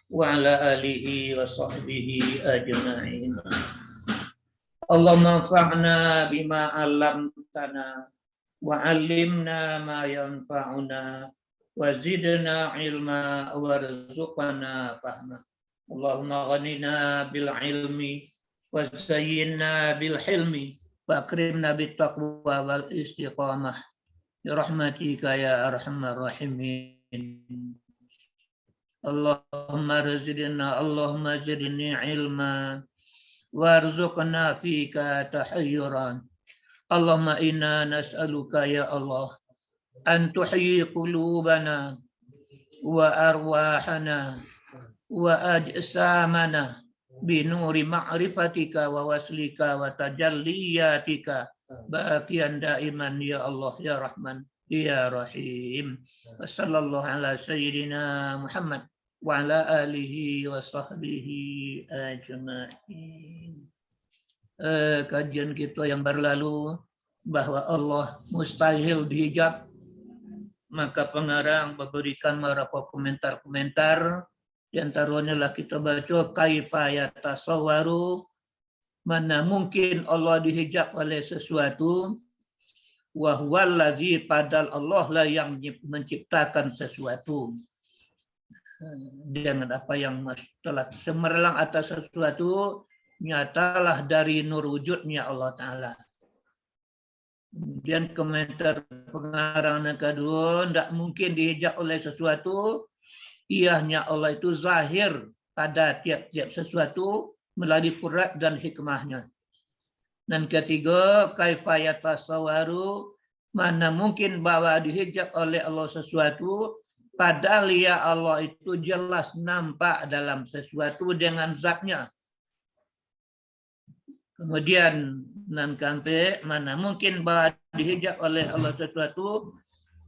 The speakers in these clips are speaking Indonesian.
وعلى آله وصحبه أجمعين. اللهم انفعنا بما علمتنا وعلمنا ما ينفعنا وزدنا علما وارزقنا فهما. اللهم غننا بالعلم وزينا بالحلم وأكرمنا بالتقوى والاستقامة برحمتك يا أرحم الراحمين. اللهم زدني علما وارزقنا فيك تحيرا. اللهم إنا نسألك يا الله أن تحيي قلوبنا وأرواحنا وأجسامنا بنور معرفتك ووصلك وتجلياتك باقيا دائما يا الله يا رحمن يا رحيم. وصلى الله على سيدنا محمد وعلى آله وصحبه ajma'in. Kajian kita yang berlalu bahwa Allah mustahil dihijab, maka pengarang memberikan beberapa komentar-komentar. Di antaranya lah kita baca kaifa yatasawwaru, mana mungkin Allah dihijab oleh sesuatu, wa huwallazi, padahal Allah lah yang menciptakan sesuatu. Dengan apa yang telah cemerlang atas sesuatu, nyatalah dari nur wujudnya Allah Ta'ala. Kemudian komentar pengarang yang kedua, tidak mungkin dihijab oleh sesuatu, iahnya Allah itu zahir pada tiap-tiap sesuatu melalui qudrah dan hikmahnya. Dan ketiga, kaifa yatasawwaru, mana mungkin bahwa dihijab oleh Allah sesuatu, padahal ya Allah itu jelas nampak dalam sesuatu dengan zatnya. Kemudian nanti mana mungkin bahwa dihijab oleh Allah sesuatu,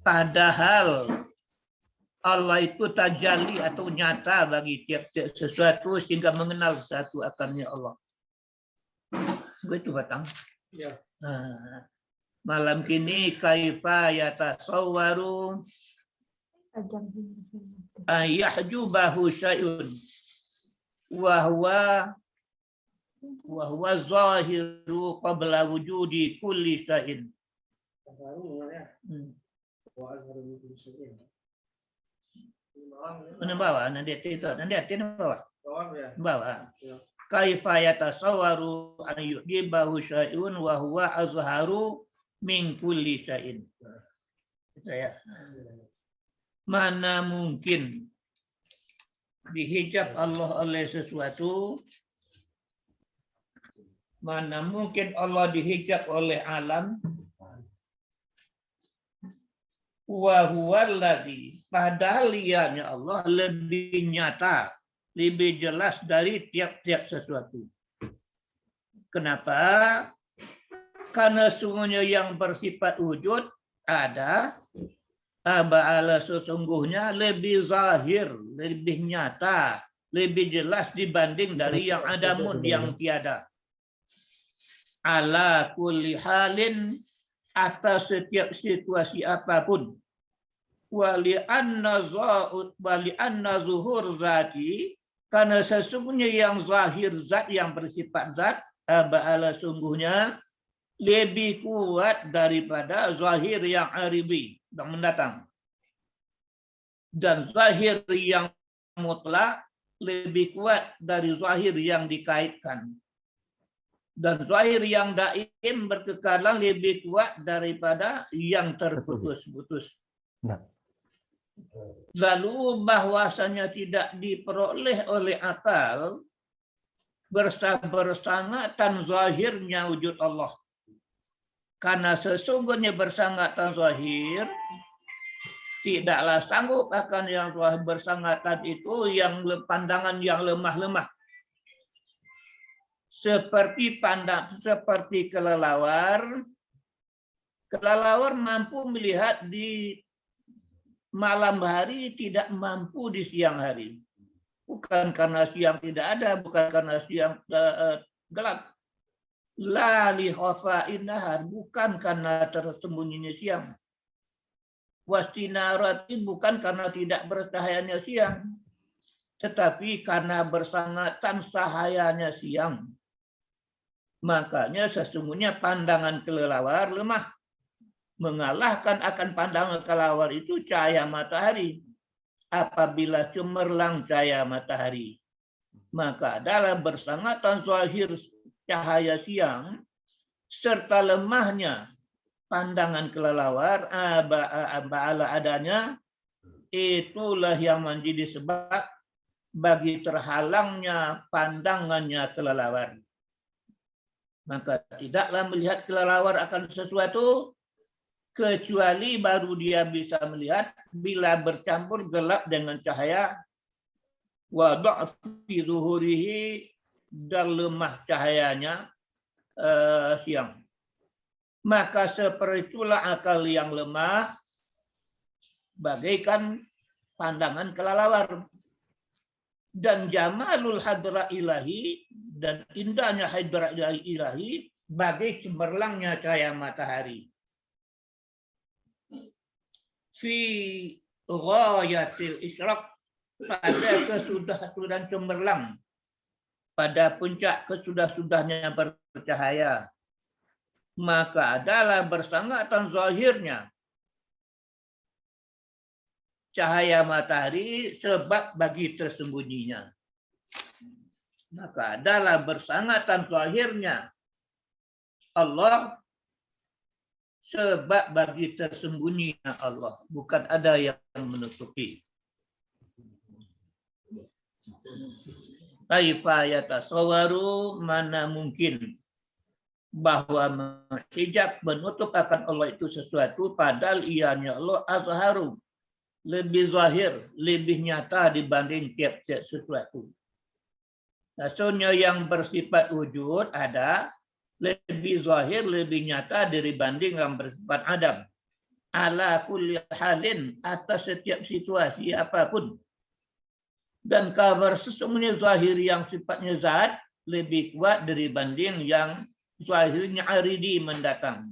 padahal Allah itu tajalli atau nyata bagi tiap-tiap sesuatu sehingga mengenal satu akannya Allah. Begitu batang. Ya. Nah, malam kini kaifa yatasawwaru ayahjubahu syai'un wa huwa zahiru qabla wujudi kulli syai'in. Mana bawa? Nanti itu bawa. Bawa. Kaifa yatasawwaru an yujibahu syai'un wa huwa azharu min kulli syai'in. Itu ya. Mana mungkin dihijab Allah oleh sesuatu, mana mungkin Allah dihijab oleh alam, wa huwallazi, padahal ianya Allah lebih nyata, lebih jelas dari tiap-tiap sesuatu. Kenapa? Karena sungguhnya yang bersifat wujud ada, Ba'ala sesungguhnya lebih zahir, lebih nyata, lebih jelas dibanding dari yang adamun, yang tiada. Ala kulli halin, atas setiap situasi apapun. Wali anna zuhur zati, karena sesungguhnya yang zahir zat, yang bersifat zat, Ba'ala sungguhnya lebih kuat daripada zahir yang aribi, yang mendatang. Dan zahir yang mutlak lebih kuat dari zahir yang dikaitkan. Dan zahir yang daim berkekalan lebih kuat daripada yang terputus-putus. Lalu bahwasanya tidak diperoleh oleh akal bersangatan zahirnya wujud Allah. Karena sesungguhnya bersangatan zahir, tidaklah sanggup akan yang bersangatan itu yang pandangan yang lemah-lemah. Seperti kelelawar. Kelelawar mampu melihat di malam hari, tidak mampu di siang hari. Bukan karena siang tidak ada, bukan karena siang gelap. La li khafa'in nahar, bukan karena tersembunyinya siang. Wastinarati, bukan karena tidak bercahayanya siang. Tetapi karena bersangatan cahayanya siang, makanya sesungguhnya pandangan kelelawar lemah. Mengalahkan akan pandangan kelelawar itu cahaya matahari. Apabila cemerlang cahaya matahari, maka dalam bersangatan zahir cahaya siang serta lemahnya pandangan kelelawar ala adanya, itulah yang menjadi sebab bagi terhalangnya pandangannya kelelawar. Maka tidaklah melihat kelelawar akan sesuatu kecuali baru dia bisa melihat bila bercampur gelap dengan cahaya, wa dha'fi zuhurihi, dan lemah cahayanya siang. Maka seperti itulah akal yang lemah bagaikan pandangan kelelawar. Dan jamalul hadra ilahi, dan indahnya hadra ilahi bagai cemerlangnya cahaya matahari. Fi ghayatil isyraq, pada kesudah-sudahan cemerlang, pada puncak kesudah-sudahnya bercahaya, maka adalah bersangatan zahirnya cahaya matahari sebab bagi tersembunyinya. Maka adalah bersangatan zahirnya Allah sebab bagi tersembunyinya Allah. Bukan ada yang menutupi. Kaifa yatasawwaru, mana mungkin bahwa menghijab, menutup akan Allah itu sesuatu, padahal ianya Allah azharu, lebih zahir, lebih nyata dibanding tiap-tiap sesuatu. Maksudnya yang bersifat wujud ada, lebih zahir, lebih nyata dibanding yang bersifat adam. Ala kulli halin, atas setiap situasi apapun. Dan kabar sesungguhnya zahir yang sifatnya zat lebih kuat dibanding yang zahirnya aridi mendatang.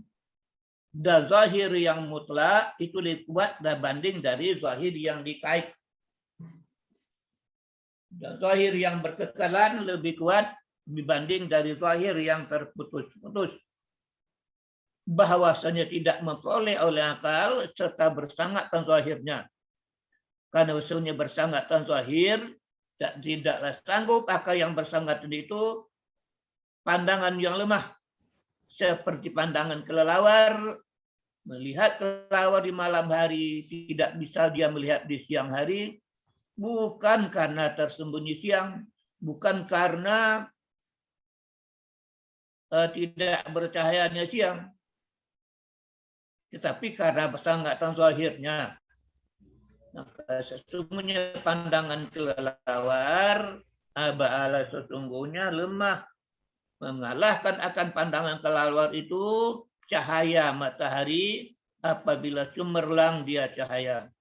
Dan zahir yang mutlak itu lebih kuat dibanding dari zahir yang dikait. Dan zahir yang berkekalan lebih kuat dibanding dari zahir yang terputus-putus. Bahwasanya tidak memperoleh oleh akal serta bersangatan zahirnya. Karena usulnya bersangatan zahir, dan tidaklah sanggup akal yang bersangatan itu pandangan yang lemah. Seperti pandangan kelelawar, melihat kelelawar di malam hari, tidak bisa dia melihat di siang hari, bukan karena tersembunyi siang, bukan karena tidak bercahayanya siang, tetapi karena bersangatan zahirnya. Maka sesungguhnya pandangan kelelawar ba'ala sesungguhnya lemah, mengalahkan akan pandangan kelelawar itu cahaya matahari apabila cemerlang dia cahaya.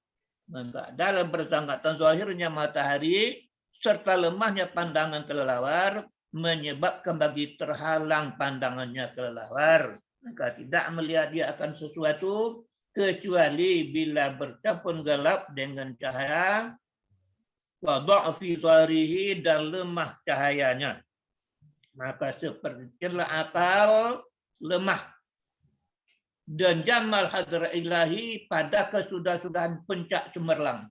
Maka dalam bersangatan zahirnya matahari serta lemahnya pandangan kelelawar menyebabkan bagi terhalang pandangannya kelelawar. Maka tidak melihat dia akan sesuatu kecuali bila bercampur gelap dengan cahaya, wa dha'fi zahirihi, dan lemah cahayanya. Maka seperti itulah akal lemah. Dan jamal hadra ilahi pada kesudah-sudahan puncak cemerlang,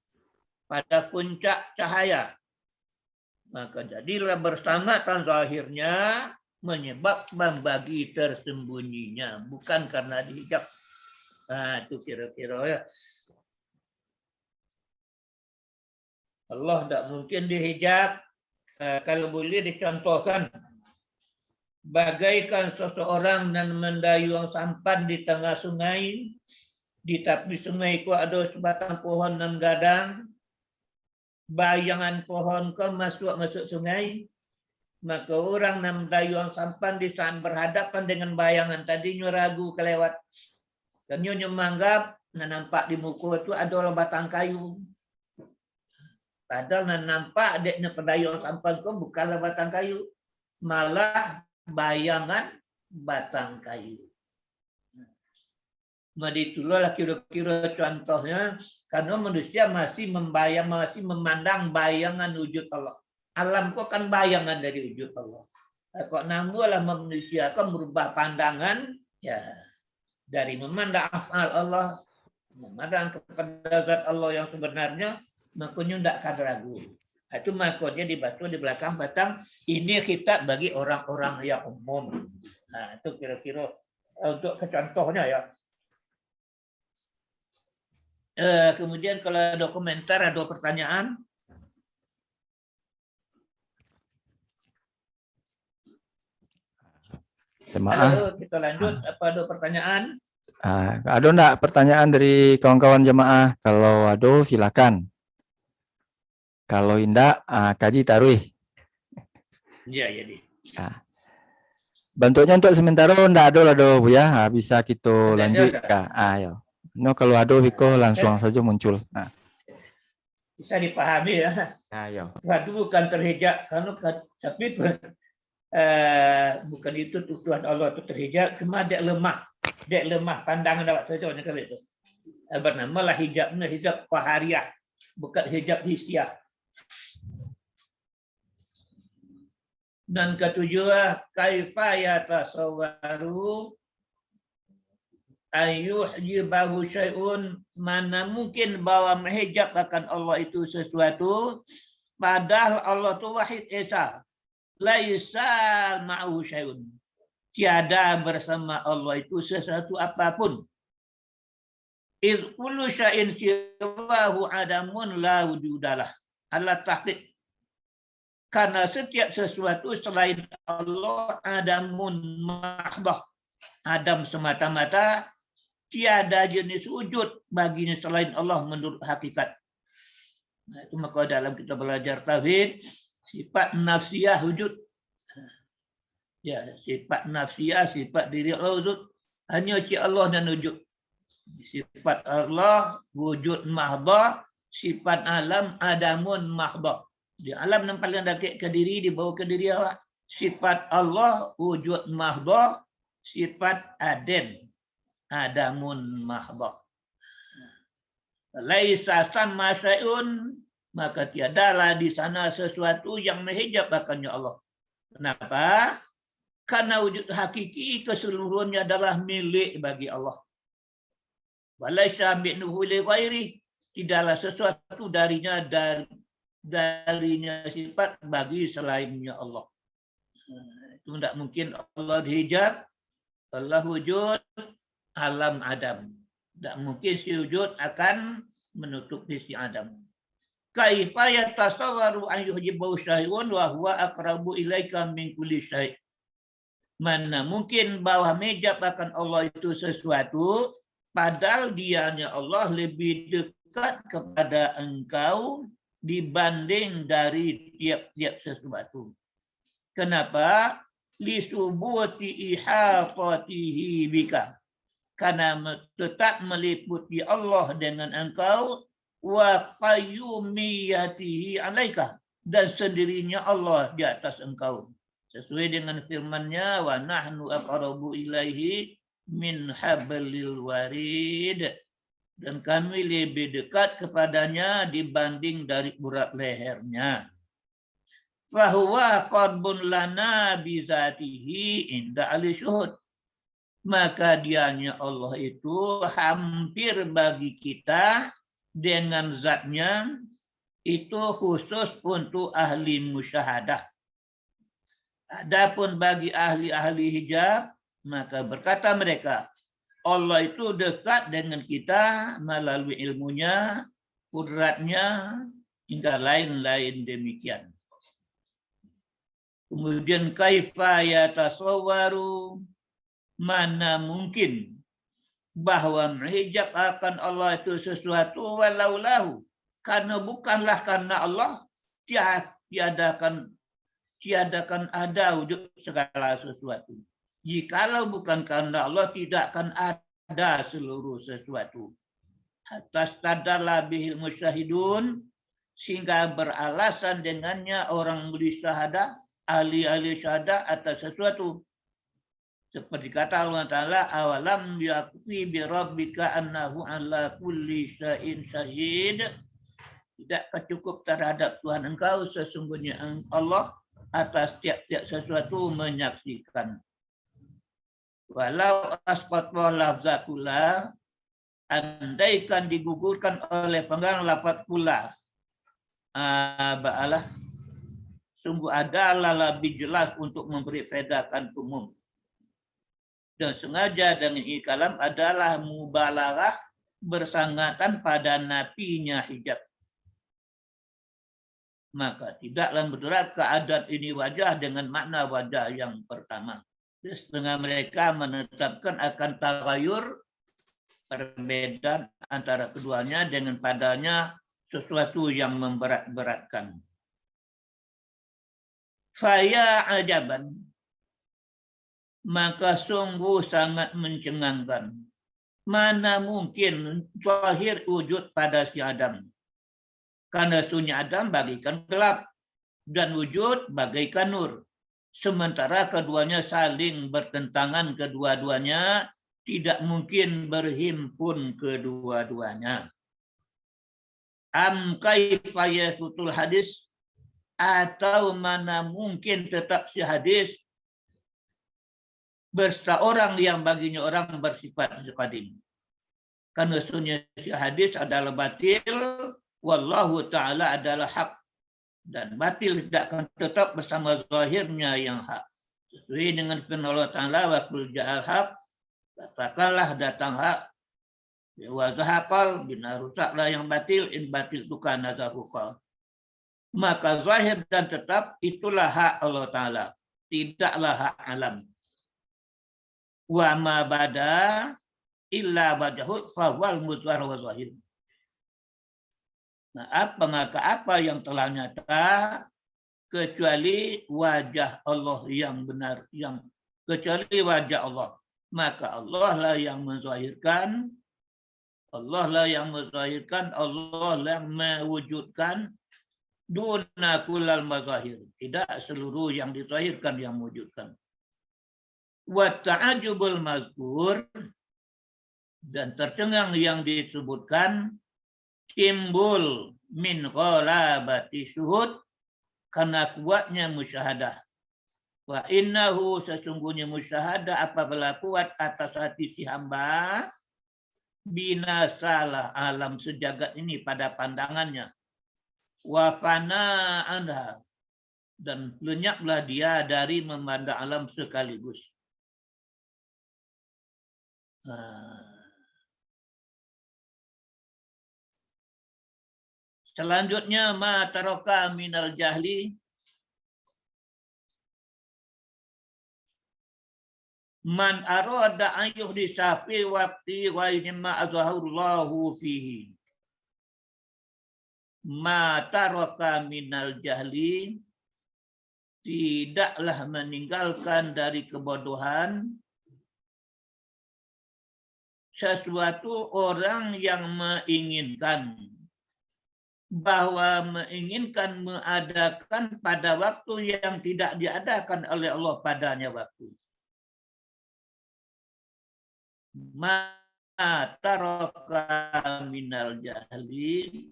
pada puncak cahaya. Maka jadilah bersangatan zahirnya menyebabkan bagi tersembunyinya, bukan karena dihijab. Nah, itu kira-kira ya. Allah tidak mungkin dihijab. Kalau boleh dicontohkan, bagaikan seseorang dan mendayung sampan di tengah sungai, di tepi sungai itu ada sebatang pohon dan gadang, bayangan pohon kau masuk sungai, maka orang yang mendayung sampan di saat berhadapan dengan bayangan tadinya ragu kelewat, dan nyonya menganggap nampak di muka itu ada batang kayu. Padahal nampak adiknya pendayung sampan kau bukanlah batang kayu, malah bayangan batang kayu. Itulah kira-kira contohnya, karena manusia masih memandang bayangan wujud Allah. Alam kok kan bayangan dari wujud Allah. Kok namulah manusia kan merubah pandangan ya dari memandang afal Allah, memandang kepada zat Allah yang sebenarnya, makanya tidak akan ragu. Itu makanya dibaca di belakang batang, ini kitab bagi orang-orang yang umum. Nah, itu kira-kira untuk contohnya ya. Kemudian kalau ada komentar, ada pertanyaan. Halo, kita lanjut. Apa ada pertanyaan? Ada enggak pertanyaan dari kawan-kawan jemaah? Kalau ada, silakan. Kalau enggak, kaji taruh. Iya, jadi. Bentuknya untuk sementara enggak ada lah Bu ya. Bisa kita lanjut. Ayo. No, kalau ada Viko langsung saja muncul. Bisa dipahami ya. Ayo. Waduh, bukan terhijab, tapi bukan itu Tuhan Allah itu terhijab, cuma dia lemah pandangan dapat saja kalau itu. Bernama lah hijabnya hijab qahariyah, bukan hijab hisiah. Dan ketujuh, kaifa yatasawwaru ayyuhjibahu syai'un, mana mungkin bahwa menghijab akan Allah itu sesuatu, padahal Allah itu wahid esa, laisa ma'ahu syai'un, tiada bersama Allah itu sesuatu apapun. Iz kullu syai'in siwahu adamun la wujudalah. Allah tahqiq. Karena setiap sesuatu selain Allah adamun mahdah, adam semata-mata, tiada jenis wujud baginya selain Allah menurut hakikat. Nah, itu maka dalam kita belajar tauhid, sifat nafsiyah wujud. Ya, sifat nafsiyah, sifat diri Allah wujud, hanya ci Allah dan wujud. Sifat Allah wujud mahdah, sifat alam adamun mahdah. Di alam yang paling dekat ke diri, dibawa ke diri Allah. Sifat Allah wujud mahdah, sifat aden adamun mahdah. Laisa sama syai'un, maka tiadalah di sana sesuatu yang menghijab akannya Allah. Kenapa? Karena wujud hakiki keseluruhannya adalah milik bagi Allah. Walaisa minhu li ghairi, tidaklah sesuatu darinya sifat bagi selainnya Allah. Itu tidak mungkin Allah dihijab, Allah wujud, alam adam. Tidak mungkin si wujud akan menutup si adam. Kaifa yatasawwaru an yuhjibahu syai'un wa huwa aqrabu ilaika min kulli syai'. Mana mungkin bahwa menghijab akan Allah itu sesuatu, padahal dianya Allah lebih dekat kepada engkau dibanding dari tiap-tiap sesuatu. Kenapa? Lisubuti ihatatihi bika. Karena tetap meliputi Allah dengan engkau, wa qayyumiyatihi alaika, dan sendirinya Allah di atas engkau. Sesuai dengan firman-Nya, wa nahnu aqrabu ilaihi min hablil warid, dan kami lebih dekat kepadanya dibanding dari urat lehernya. Fahuwa qarbun lana bizatihi inda ahli syuhud. Maka dianya Allah itu hampir bagi kita dengan zatnya, itu khusus untuk ahli musyahadah. Adapun bagi ahli-ahli hijab, maka berkata mereka, Allah itu dekat dengan kita melalui ilmunya, kudratnya, hingga lain-lain demikian. Kemudian kaifa yatasawwaru, mana mungkin bahwa menghijab akan Allah itu sesuatu walau lahu, karena bukanlah karena Allah tiadakan ada wujud segala sesuatu. Jikalau bukan karena Allah, tidak akan ada seluruh sesuatu. Atas tadalla bihil musyahidun, sehingga beralasan dengannya orang bersyahadah, ahli-ahli syahadah atas sesuatu. Seperti kata Allah Ta'ala, awalam yakfi bi rabbika annahu ala kulli syai'in syahid. Tidakkah cukup terhadap Tuhan engkau, sesungguhnya Allah atas tiap-tiap sesuatu menyaksikan. Walau asqatwa lafzatullah, andaikan digugurkan oleh penggang lafaz pula, ba'alah, sungguh adalah lebih jelas untuk memberi faedakan umum. Dan sengaja dengan kalam adalah mubalaghah bersangatan pada nafinya hijab. Maka tidaklah mudarat keadaan ini wajah dengan makna wajah yang pertama. Setengah mereka menetapkan akan tagayur, perbedaan antara keduanya dengan padanya sesuatu yang memberat-beratkan. Faya ajaban, maka sungguh sangat mencengangkan. Mana mungkin zahir wujud pada si Adam. Karena sunyi Adam bagaikan gelap dan wujud bagaikan nur. Sementara keduanya saling bertentangan kedua-duanya, tidak mungkin berhimpun kedua-duanya. Am kaifa yasutul hadis, atau mana mungkin tetap si hadis berserta orang yang baginya orang bersifat qadim. Karena sunnya si hadis adalah batil, wallahu ta'ala adalah hak. Dan batil tidak akan tetap bersama zahirnya yang hak. Sesuai dengan firman Allah Ta'ala, wa qul ja'al haq, katakanlah datang hak. Wa zahaqal, bina rusaklah yang batil, in batil itu kana zahuqa. Maka zahir dan tetap itulah hak Allah Ta'ala, tidaklah hak alam. Wa ma bada illa wajhul fawal muzhar wa zahir. Nah, apa yang telah nyata kecuali wajah Allah yang benar, yang kecuali wajah Allah, maka Allah lah yang menzahirkan, Allah lah yang menzahirkan, Allah lah yang mewujudkan. Duna kullal mazahir, tidak seluruh yang dizahirkan yang mewujudkan. Wa ta'ajubul mazkur, dan tercengang yang disebutkan timbul min ghalabati syuhud, karena kuatnya musyahadah. Wa innahu, sesungguhnya musyahadah apabila kuat atas hati si hamba, binasalah alam sejagat ini pada pandangannya. Wa fana anha, dan lenyaplah dia dari memandang alam sekaligus. Selanjutnya, ma taraka minal jahli, man arada an yuhdisa fi waqti wa inma azharullahu fihi. Ma taraka minal jahli, tidaklah meninggalkan dari kebodohan sesuatu orang yang menginginkan, bahwa menginginkan mengadakan pada waktu yang tidak diadakan oleh Allah padanya waktu. Ma taraka minal jahli,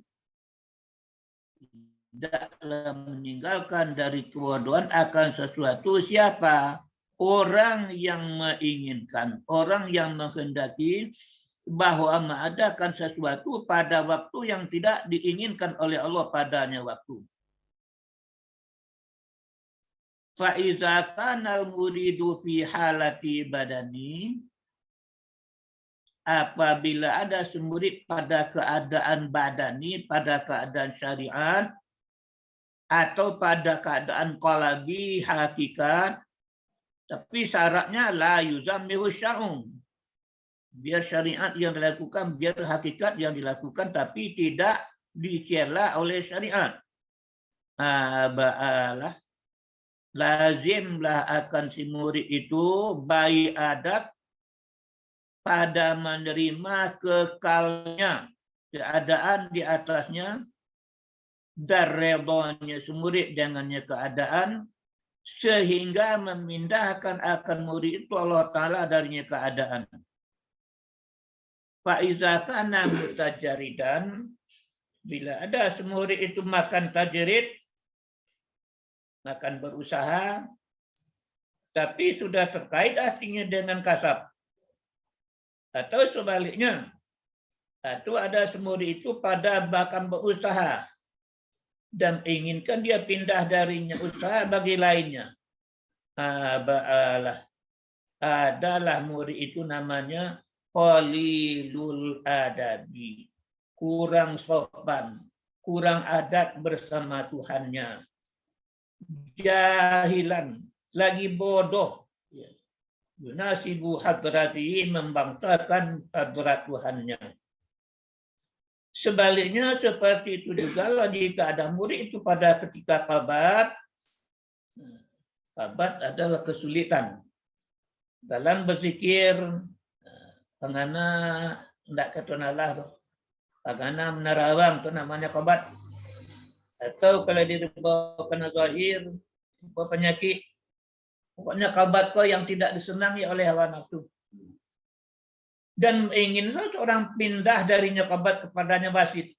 tidaklah meninggalkan dari kebodohan akan sesuatu siapa? Orang yang menginginkan, orang yang menghendaki bahwa mengadakan sesuatu pada waktu yang tidak diinginkan oleh Allah padanya waktu. Fa iza kana al-muridu fi halati badani, apabila ada semurid pada keadaan badani, pada keadaan syariat, atau pada keadaan qalabi hakikat, tapi syaratnya la yuzammihu syar'un. Biar syariat yang dilakukan, biar hakikat yang dilakukan, tapi tidak dicela oleh syariat. Ba'alah, lazimlah akan si murid itu baik adab pada menerima kekalnya keadaan di atasnya, dan redhonya si murid dengannya keadaan, sehingga memindahkan akan murid itu Allah Ta'ala darinya keadaan. Fa'iza kana mutajaridan, bila ada semurid itu makan tajrid, makan berusaha, tapi sudah terkait artinya dengan kasab. Atau sebaliknya, atau ada semurid itu pada makan berusaha, dan inginkan dia pindah darinya usaha bagi lainnya. Adalah murid itu namanya qalilul adabi, kurang sopan, kurang adat bersama Tuhannya, jahilan, lagi bodoh, yunasibu hadratihi, membangsakan hadrat Tuhannya. Sebaliknya seperti itu juga jika ada murid itu pada ketika kabat adalah kesulitan dalam berzikir, pengana tidak ketunalah, pengana menerawang itu namanya kabat. Atau kalau dibawa kena zahir, penyakit, pokoknya kabat kau yang tidak disenangi oleh hawa nafsu. Dan ingin seorang pindah darinya kabat kepadanya basit.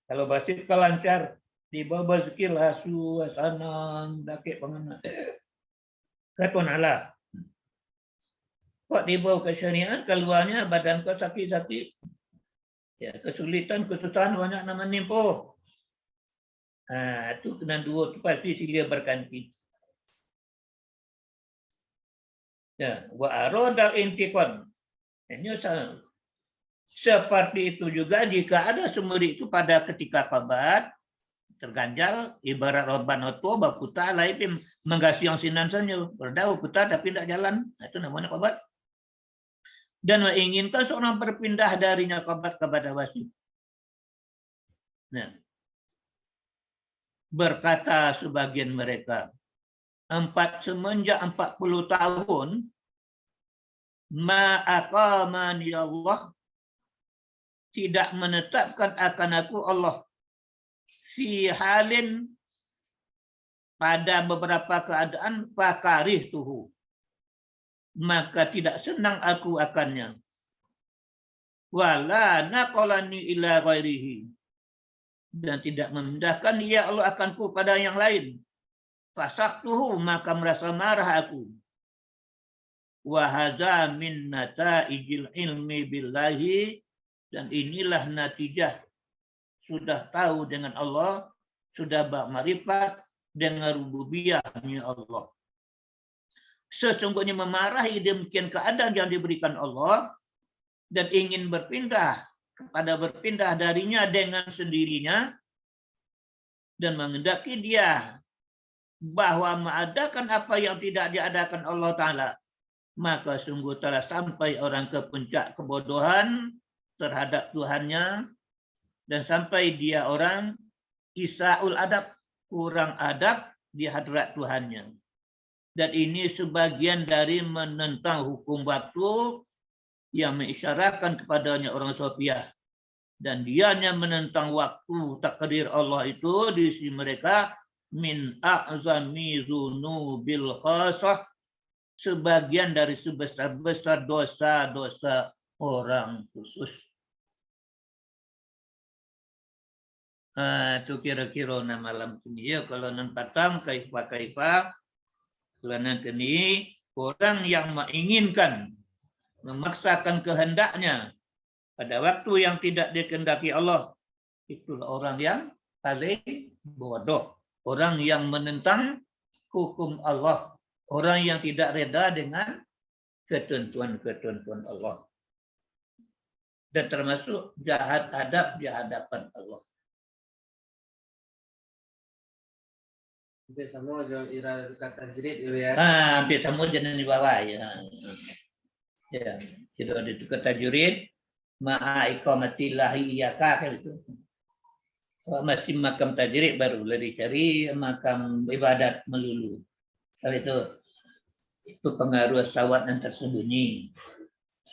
Kalau basit kau lancar, dibawa berzikir lasu, asanan, dakik pengana. Ketunalah. Kok dibawa ke syariat, keluarnya badan kau sakit-sakit. Ya, kesulitan, kesusahan banyak nama nimpo. Itu kena dua, itu pasti silih berganti. Ya, wa aradal intiqam. Ini seperti itu juga jika ada semurid itu pada ketika kabat terganjal, ibarat roban oto baputa lain menggasih yang sinan saja berdau putar tapi tidak jalan. Itu namanya kabat. Dan menginginkan seorang berpindah darinya kabat kepada wasit. Nah, berkata sebagian mereka, semenjak 40 tahun, ma'aqamani Allah, tidak menetapkan akan aku Allah fi halin, pada beberapa keadaan, fakarih tuhu, maka tidak senang aku akannya. Wala naqalani ila ghairihi, dan tidak memindahkan ya Allah akanku pada yang lain. Fasaktuhu, maka merasa marah aku. Wa hadza min nataijil ilmi billahi, dan inilah natijah sudah tahu dengan Allah, sudah bermarifat dengan rububiyahnya Allah. Sesungguhnya memarahi demikian keadaan yang diberikan Allah dan ingin berpindah darinya dengan sendirinya dan mengendaki dia bahwa mengadakan apa yang tidak diadakan Allah Ta'ala, maka sungguh telah sampai orang ke puncak kebodohan terhadap Tuhannya, dan sampai dia orang isaul adab, kurang adab di hadrat Tuhannya. Dan ini sebagian dari menentang hukum waktu yang mengisyaratkan kepadanya orang Sofiah. Dan dianya menentang waktu takdir Allah itu di sisi mereka min a'zami zunubil khasah, sebagian dari sebesar-besar dosa-dosa orang khusus. Itu kira-kira malam ini ya, kalau nan patang kaifa kalau nanti ini orang yang menginginkan, memaksakan kehendaknya pada waktu yang tidak dikehendaki Allah, itulah orang yang paling bodoh, orang yang menentang hukum Allah, orang yang tidak reda dengan ketentuan-ketentuan Allah, dan termasuk jahat adab di hadapan Allah. Hampir sama dengan ira kata jerit ya. Hampir sama jangan di bawah ya. Ya, tidak ada kata jurid ma'a iqamatillahi iyaka kan itu. So, masih makam tajrid baru lari cari makam ibadat melulu. Kalau itu pengaruh sawat yang tersembunyi.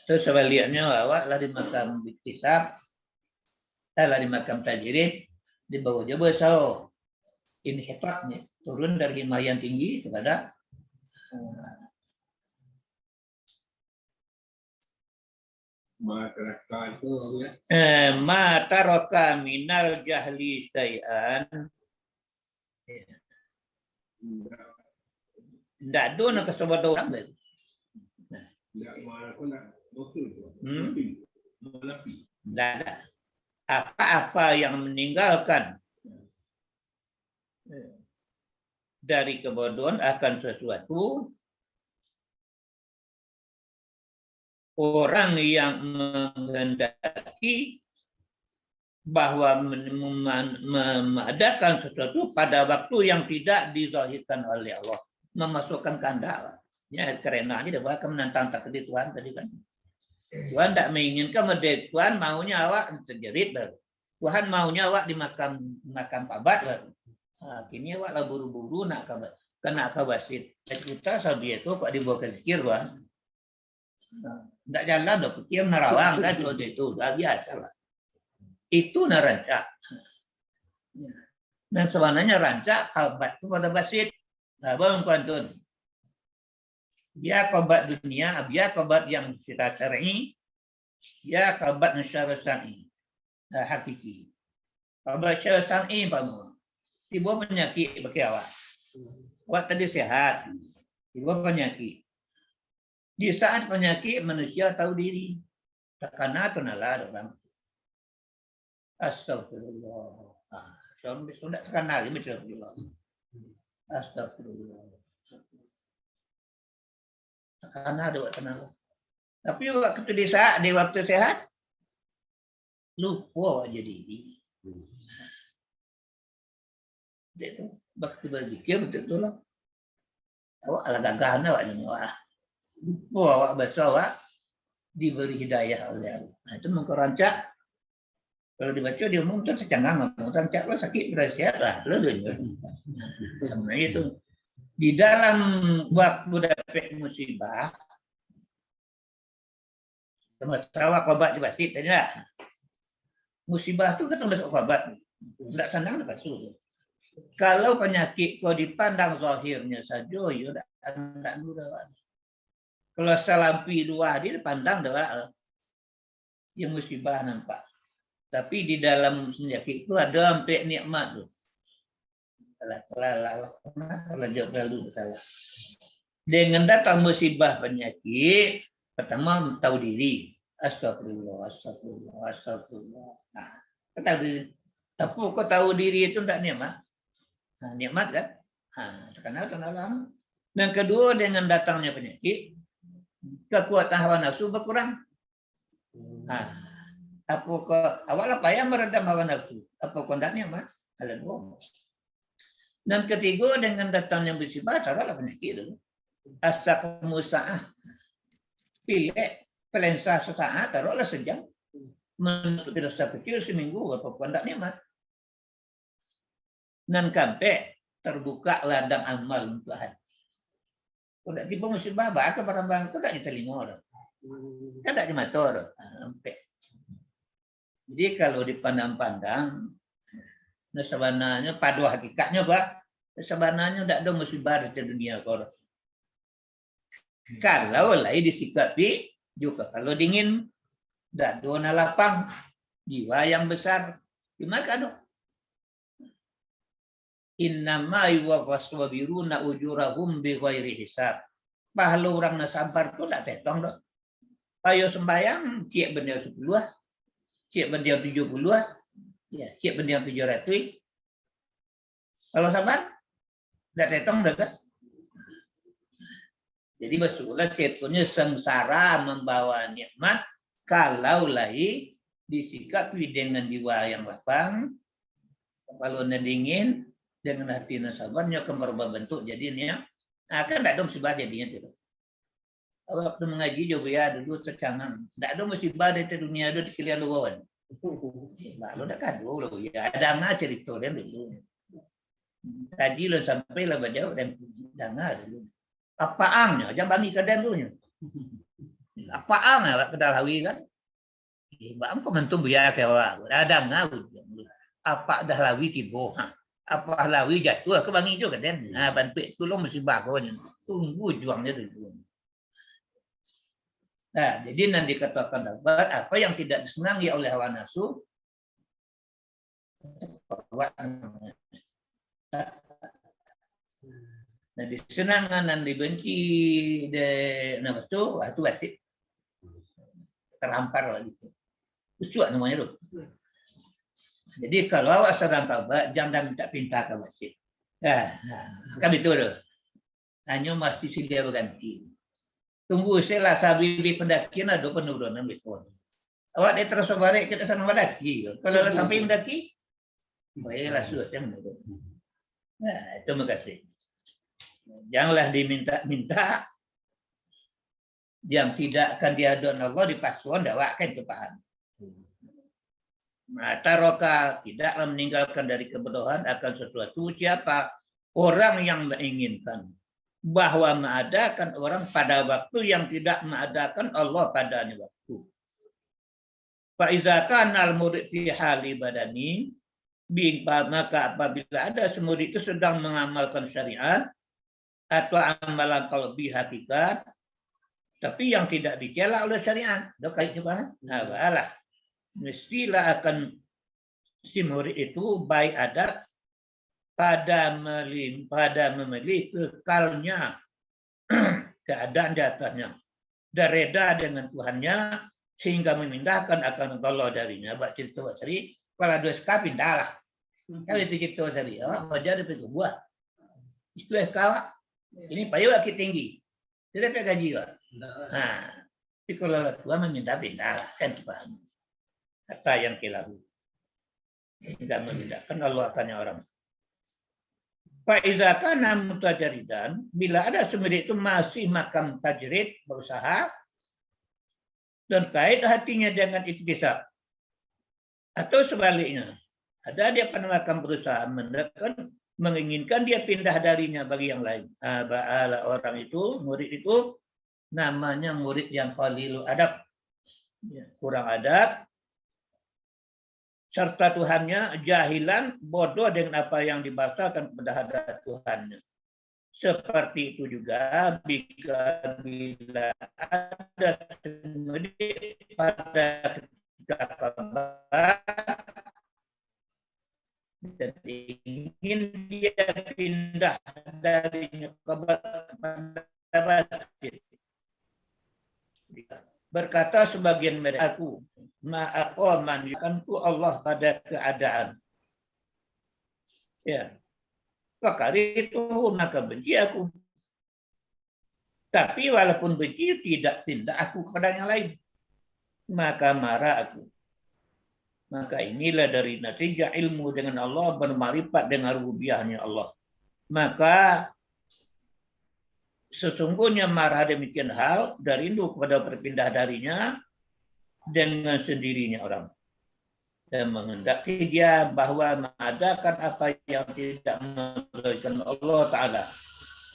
Terus sebaliknya awak lari makam iktisab, lari makam tajrid di bawah jabah saw. inhitatnya, turun dari himaya yang tinggi kepada mata roka minal jahli syai'an. Tidak ada nak kesobat orang lagi. Tidak ada. Apa-apa yang meninggalkan dari kebodohan akan sesuatu, orang yang menghendaki bahwa mengadakan sesuatu pada waktu yang tidak dizahirkan oleh Allah, memasukkan kehendak. Ya, karena ini dia bahkan menantang takdir Tuhan tadi kan. Tuhan tidak menginginkan medek, Tuhan maunya awak terjerit baru. Tuhan maunya awak dimakan kabat baru. Kini awak lah buru-buru nak kabat, kena kabasit. Kita sabi itu kok dibawa ke zikir Tuhan. Tidak jalan dah pikir nerawang kan itu dah biasa lah. Itu narancak. Dan sebenarnya rancak kabat itu pada basit. Bang kuantun. Dia kabat dunia, dia kabat yang secara syar'i, dia kabat secara syar'i, hakiki. Kabat secara syar'i pamu. Tiba penyakit bagi awak. Awak tadi sehat, tiba penyakit. Di saat penyakit manusia tahu diri. Takana tu nalar orang. Astagfirullah. Sudah terkenal ini betul. Astagfirullah. Karena ada kenal. Tapi waktu di waktu sehat lupa jadi ini. Itu waktu berzikir betul lah. Awak ala gagah awak jadi awak. Lupa awak bahasa awak diberi hidayah oleh Allah. Nah, itu mengkerancak. Kalau dibaca dia umum itu secangang, rancak lo sakit berat sehat lah, lo dengar. Sebenarnya itu. Di dalam waktu dapat musibah, masalah kabat dibasit tadi lah. Musibah itu kan termasuk kabat, tidak senang tak basuh. Kalau penyakit kau dipandang zahirnya saja, ya tidak mudah. Kalau salampi luar dia pandang dah yang musibah nampak. Tapi di dalam penyakit itu ada sampai nikmat tu. Dengan datang musibah penyakit, pertama tahu diri. Astagfirullah, astagfirullah, astagfirullah. Tahu diri. Tapi kau tahu diri itu tidak nikmat. Nikmat kan? Terkenal. Dan kedua, dengan datangnya penyakit, kekuatan hawa nafsu berkurang. Apakah awal apa yang meredam hawa nafsu? Apakah tidak nikmat? Kalian dan ketiga, dengan datangnya musibah, caralah penyakit itu. Asak musa'ah. Pilih pelensa sesaat, taruhlah sejam. Menutupi rasa kecil seminggu, apapun tidak nikmat. Dan sampai terbuka ladang amal untuk hati. Kalau tidak tiba musibah, bahkan barang-barang itu tidak di telinga. Tidak di mata. Sampai. Jadi kalau dipandang-pandang, sebenarnya pada hakikatnya Pak, sebenarnya tidak ada musibah di dunia kalau lagi disikapi juga kalau dingin, tidak ada lapang, jiwa yang besar, gimana? Innama yuwaffaswabiruna ujurahum bighairi hisab. Pahala orang nak sabar tu tak tetong dah. Ayo sembahyang, cik benda 10, cik benda 70. Ya, cik benda 700. Kalau sabar, tidak tetong dah kan? Jadi besullah cetunya sengsara membawa nikmat kalau lagi disikapi dengan jiwa yang lapang, kalau dingin dengan hati yang sabarnya akan berubah bentuk jadinya. Kan tidak ada musibah jadinya tidak. Waktu mengaji juga ya dulu tercangang. Tidak ada musibah di dunia itu dikelihat luar. Lalu dah kado loh ya ada nggak cerita dan dulu tadi lo sampai lah bajau dan dengar dulu apaangnya jangan bagi kedai dulunya apaang lah kedal hawi kan bang kau mentum biar kayak ada nggak apa dah lawi tibo Apa lawi jatuh ke bangi juga kan. Nah, bantu tolong mesti bagonya. Tunggu juangnya dulu. Nah, jadi nanti dikatakan dapat apa yang tidak disenangi oleh hawa nafsu. Nah, disenangan dan dibenci nafsu, itu pasti terhampar lah gitu. Lucu namanya tuh. Jadi kalau awak sedang taubat, jangan minta pinta ke masjid. Kan itu loh. Hanya mesti sedia berganti. Tunggu setelah sabibi pendakian ada penurunan betul. Awak dia terus balik kita sana mendaki. Kalau sampai mendaki, baiklah sudah yang menurun. Nah, itu makasih. Janganlah diminta-minta yang tidak akan diadon Allah dipasuan dakwakan ke paham. Mata roka tidaklah meninggalkan dari kebodohan akan sesuatu siapa orang yang menginginkan bahwa mengadakan orang pada waktu yang tidak mengadakan Allah pada waktu. Fa iza kana al-murid fi hali badani maka apabila ada murid itu sedang mengamalkan syariat atau amalan qalbi hakikat tapi yang tidak dicela oleh syariat, kait juga. Nah, balah mestilah akan si murid itu baik adab pada memilih kekalnya keadaan di atasnya dan reda dengan Tuhannya sehingga memindahkan akan Allah darinya. Baca cerita tadi kalau dua sekali pindahlah. Kalau itu cerita tadi, wajar itu buah. Itu kawan. Ini payah kita tinggi. Tidak ada gaji. Nah, tapi kalau Tuhan meminta pindahlah kan Tuhan. Kata yang kilahu. Tidak memindahkan Allah akannya orang. Fa'iza kana mutajaridan, bila ada semurid itu masih makam tajrid, berusaha, dan kait hatinya dengan iktisab. Atau sebaliknya, ada dia pada makam berusaha, menginginkan dia pindah darinya bagi yang lain. Ba'ala orang itu, murid itu, namanya murid yang qalilul adab. Kurang adab, serta Tuhannya jahilan, bodoh dengan apa yang dibahasakan kepada hadirat Tuhannya. Seperti itu juga bila ada semudik pada ketika kabar dan ingin dia pindah dari kepada masjid. Berkata sebagian mereka, aku ma'aqaman yukanku Allah pada keadaan. Ya. Fakari itu maka benci aku. Tapi walaupun benci tidak pindah aku kepada yang lain. Maka marah aku. Maka inilah dari natijah ilmu dengan Allah bermarifat dengan rububiyahnya Allah. Maka sesungguhnya marah demikian hal dari rindu kepada berpindah darinya dengan sendirinya orang dan menghendaki dia bahwa mengadakan apa yang tidak meridhokan Allah Ta'ala.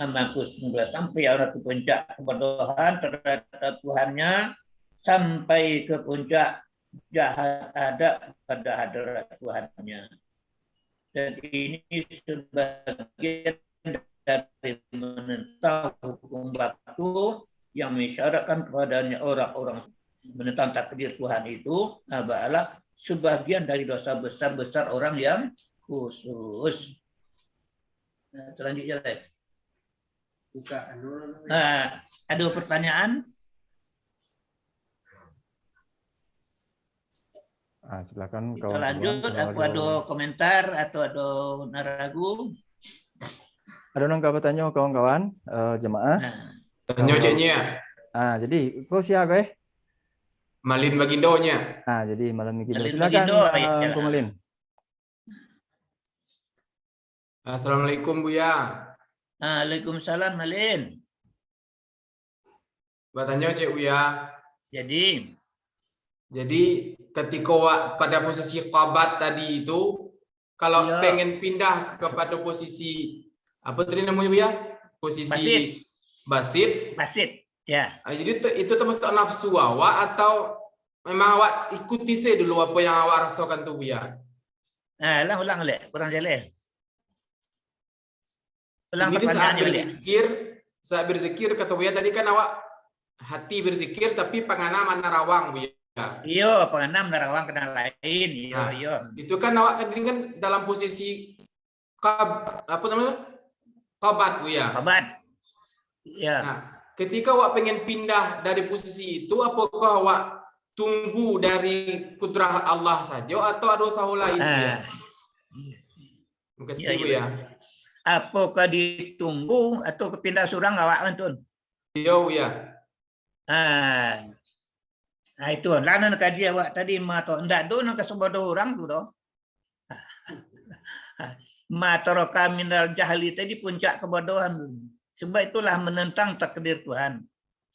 Amakus sampai orang ke puncak kebodohan terhadap Tuhannya sampai ke puncak jahat ada pada hadirat Tuhannya. Dan ini sebagian dari menentang hukum waktu yang mengisyaratkan kepadanya orang-orang menentang takdir Tuhan itu adalah sebagian dari dosa besar-besar orang yang khusus. Nah, selanjutnya lagi. Ada pertanyaan? Silakan kita lanjut. Aku ada komentar atau ada naragu? Ada nggak bertanya kawan-kawan jemaah? Tanya ceknya. Jadi kau siapa Malin Bagindonya. Jadi Malin Bagindo. Silakan Malin. Assalamualaikum Buya. Waalaikumsalam Malin. Bertanya Cek Buya. Jadi ketika pada posisi qabat tadi itu, kalau pengen pindah kepada posisi apa tadi namanya Buya? Posisi basit. Ya. Jadi itu termasuk nafsu awak atau memang awak ikuti saya dulu apa yang awak rasakan tuh Buya? Ulang kurang jelas. Ulang Jadi pertanyaannya. saat berzikir kata Buya tadi kan awak hati berzikir tapi pangana mana rawang Buya. Iya, pengenam nerawang kena lain. Iya, Nah, iya. itu kan awak tadi kan dalam posisi apa namanya? Qabat Buya. Qabat. Iya. Nah, ketika awak pengen pindah dari posisi itu, apakah awak tunggu dari kudrah Allah saja atau ada usaha lain Buya? Makasih Buya. Apakah ditunggu atau kepindah surang awak antun? Iya Buya. Nah itu lana kaji awak tadi mato ndak do nang kesebodoh orang tu doh. Matoroka minal jahli tadi puncak kebodohan. Sebab itulah menentang takdir Tuhan.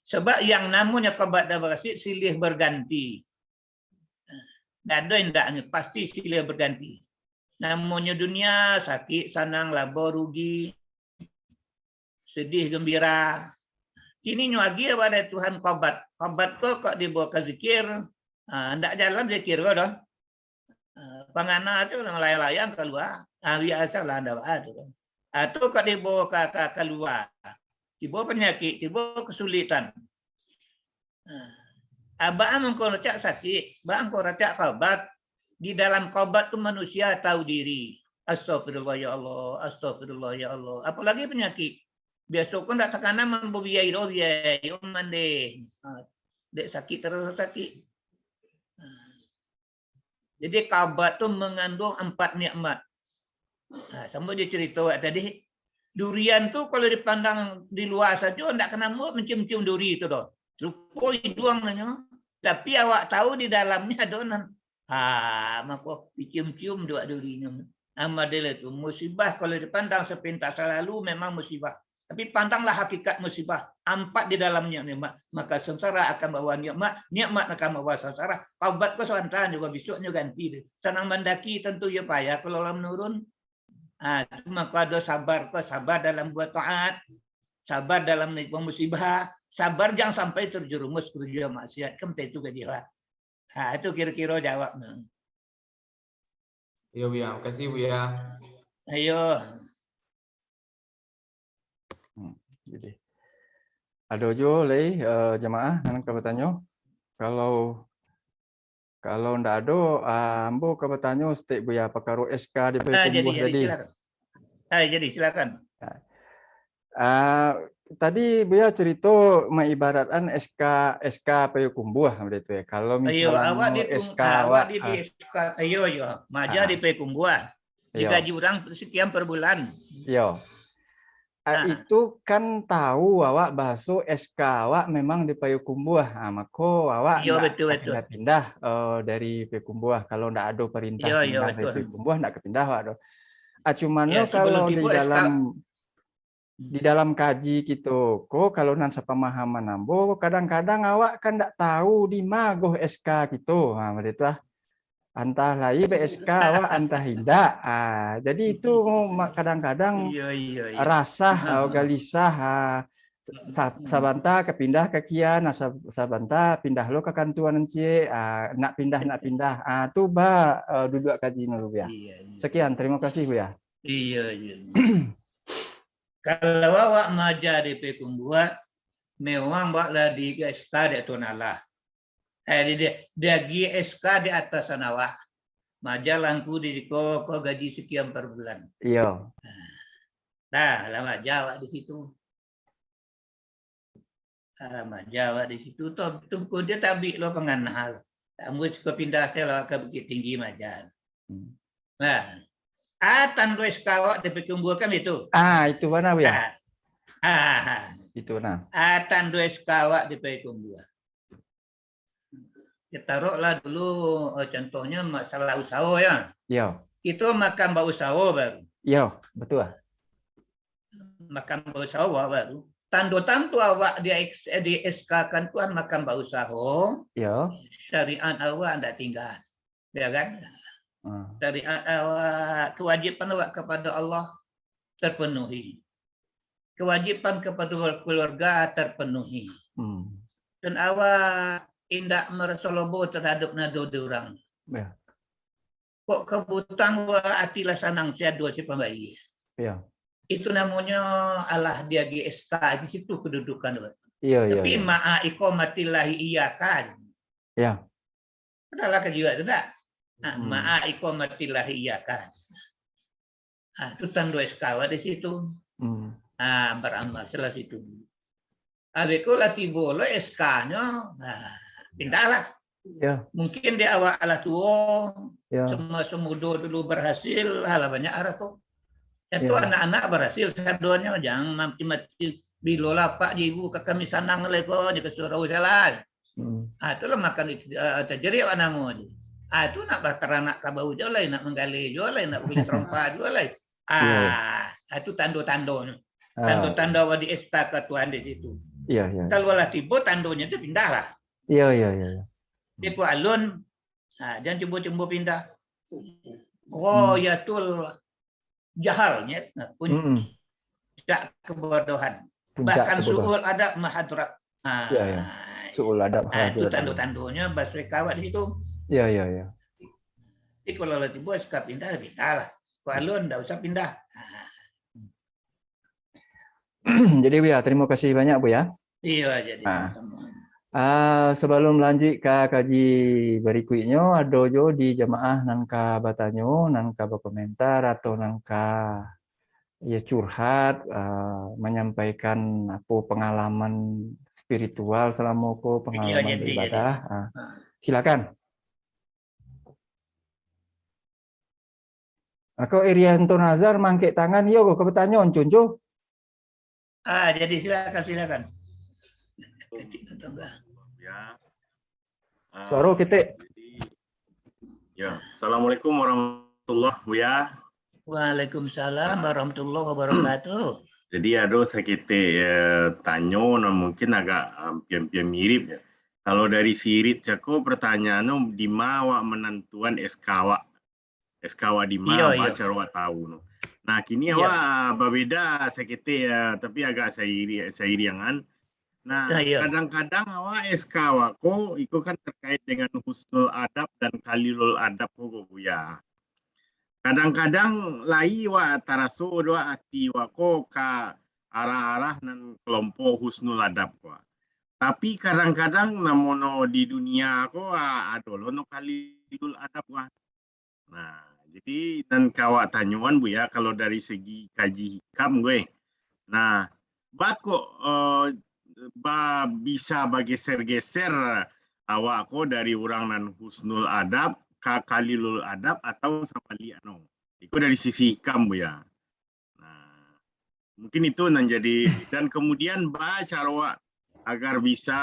Sebab yang namanya qabat dan basit silih berganti. Ndak ada indaknya pasti silih berganti. Namanya dunia sakit, senang, laba, rugi, sedih, gembira. Kini nyuagi pada Tuhan qabat. Qabat kok dibawa ke zikir, ndak jalan zikir kok dah. Pangana tu melayang-layang keluar. Biasa lah ndak ada. Atau kok dibawa ke keluar. Tiba penyakit, tiba kesulitan. Abang engkau racak sakit, bang engkau racak qabat. Di dalam qabat tu manusia tahu diri. Astagfirullah ya Allah, astagfirullah ya Allah. Apalagi penyakit. Biasa pun tak takana membiayai mande. Dek sakit terus sakit. Jadi qabat tu mengandung 4 nikmat. Sama dia cerita tadi. Durian tu kalau dipandang di luar saja tak kena mau mencium-cium duri itu doh. Lupa hidung nanya. Tapi awak tahu di dalamnya adonan. Maka dicium-cium dua durinya. Nama dia itu musibah kalau dipandang sepintas lalu memang musibah. Tapi pandanglah hakikat musibah. 4 di dalamnya nikmat. Maka sengsara akan bawa nikmat. Nikmat akan bawa sengsara. Qabat ke sewantan juga besoknya ganti. Senang mendaki tentu ya payah kalau menurun. Maka ada sabar ke sabar dalam buat taat. Sabar dalam musibah. Sabar jangan sampai terjerumus kerja maksiat. Kamu itu kejiwa. Itu kira-kira jawabnya. Iya Buya, makasih Buya. Ayo. Jadi ada jo lei jemaah nang bertanya kalau ndak ada ambo ke bertanya stik Buya pakaro SK di Kumbuh tadi. Silakan. Jadi silakan. Tadi Buya cerita mengibaratkan SK Payu Kumbuh begitu ya. Kalau misalnya awak di SK awak di SK ayo maja di Kumbuh. Jika jurang sekian per bulan. Yo. Itu kan tahu awak bahasa SK awak memang di Payakumbuh. Maka awak enggak pindah dari Payakumbuh. Kalau enggak ada perintah pindah dari Payakumbuh enggak kepindah awak. Cuman kalau di dalam kaji gitu, kok kalau nan sepemahaman nambo kadang-kadang awak kan enggak tahu di magoh SK gitu. Begitu lah. Entah lagi BSK awak entah tidak. Jadi itu kadang-kadang rasa galisah sabanta kepindah ke kian, sabanta pindah lo ke kantuan cie, nak pindah. Tu duduk kaji dulu ya. Sekian, terima kasih Buya. Iya. Kalau awak maja di Kumbuh, memang baklah di SK di Tunalah. Dia GSK di atas awak. Majalangku di kok gaji sekian per bulan. Iya. Lama Jawa di situ. Lama Jawa di situ. Tuh dia tabik lo penganhal. Kamu suka pindah saya ke Bukit Tinggi Majal. Tanpa SK di Kumbuh kan itu. Itu mana ya? Itu nah. Tanpa SK di Kumbuh. Kita taruhlah dulu contohnya masalah usaha ya. Iya. Itu makan bau usaha baru. Iya, betul. Makan bau usaha baru. Tandu-tandu awak di SK kan Tuhan makan bau usaha. Iya. Syariat awak anda tinggal. Ya kan? Syariat awak, kewajiban awak kepada Allah terpenuhi. Kewajiban kepada keluarga terpenuhi. Dan awak indak merasa lobo terhadap nado orang. Ya. Kok kebutuhan wa atilah sanang sia dua si pembayi. Ya. Itu namanya Allah dia GSK di situ kedudukan. Iya, iya, Tapi iya. ma'a iqamatillahi iyyakan. Ya. Adalah juga tidak. Hmm. Ma'a iqamatillahi iyyakan. Itu tanda SK di situ. Beramal setelah situ. Habis itu lah tiba lo SK-nya, pindahlah. Ya. Mungkin di awal ala tua, Ya. semua semudo dulu berhasil, hal banyak arah tuh. Itu Ya. anak-anak berhasil, sadonya jangan mati-mati bilola pak ibu ke kami sanang leko di kesurau jalan. Itulah makan terjadi apa namanya. Itu nak berteranak kabau jolai, nak menggali jolai, nak punya trompa jolai. Itu tanda-tandanya. Tanda-tanda di SK ketuaan di situ. Iya, iya. Kalau lah tiba tandonya itu pindah lah. Iya, iya, iya. Itu alun, jangan coba-coba pindah. Oh ya tul jahalnya, puncak kebodohan. Bahkan suul adab mahadrat. Iya, iya. Suul adab mahadrat. Itu tanda-tandanya bahasa kawat di situ. Iya, iya, iya. Jadi kalau lah tiba SK pindah lah. Kalau alun enggak usah pindah. Jadi Bu ya, terima kasih banyak Bu ya. Iya jadi. Sebelum lanjut ke kaji berikutnya, ada jo di jamaah nangka batanyo, nangka berkomentar atau nangka ya curhat, menyampaikan apa pengalaman spiritual selama apa pengalaman beribadah. Silakan. Aku Irianto Nazar mangkek tangan yo ke pertanyaan Cuncu. Jadi silakan. Ya. Suara kita. Ya, assalamualaikum warahmatullahi wabarakatuh. Waalaikumsalam warahmatullahi wabarakatuh. Jadi ada kita tanya, mungkin agak hampir mirip ya. Kalau dari sirit cako pertanyaannya di mana menentuan SK di mana cara tahu no. Nah kini berbeda sekete tapi agak sairiangan. Nah kadang-kadang awak SK wako itu kan terkait dengan husnul adab dan kalilul adab kok ya. Kadang-kadang lai wa taraso doa ati wako ka arah-arah nan kelompok husnul adab wa. Tapi kadang-kadang namono di dunia ko adolo no kalilul adab wa. Nah, jadi dan kawak tanyuan Bu ya kalau dari segi kaji hikam gue. Nah, bako bisa bergeser-geser awak ko dari orang nan husnul adab ke kalilul adab atau sama liano. Itu dari sisi hikam Bu ya. Nah, mungkin itu menjadi dan kemudian cara agar bisa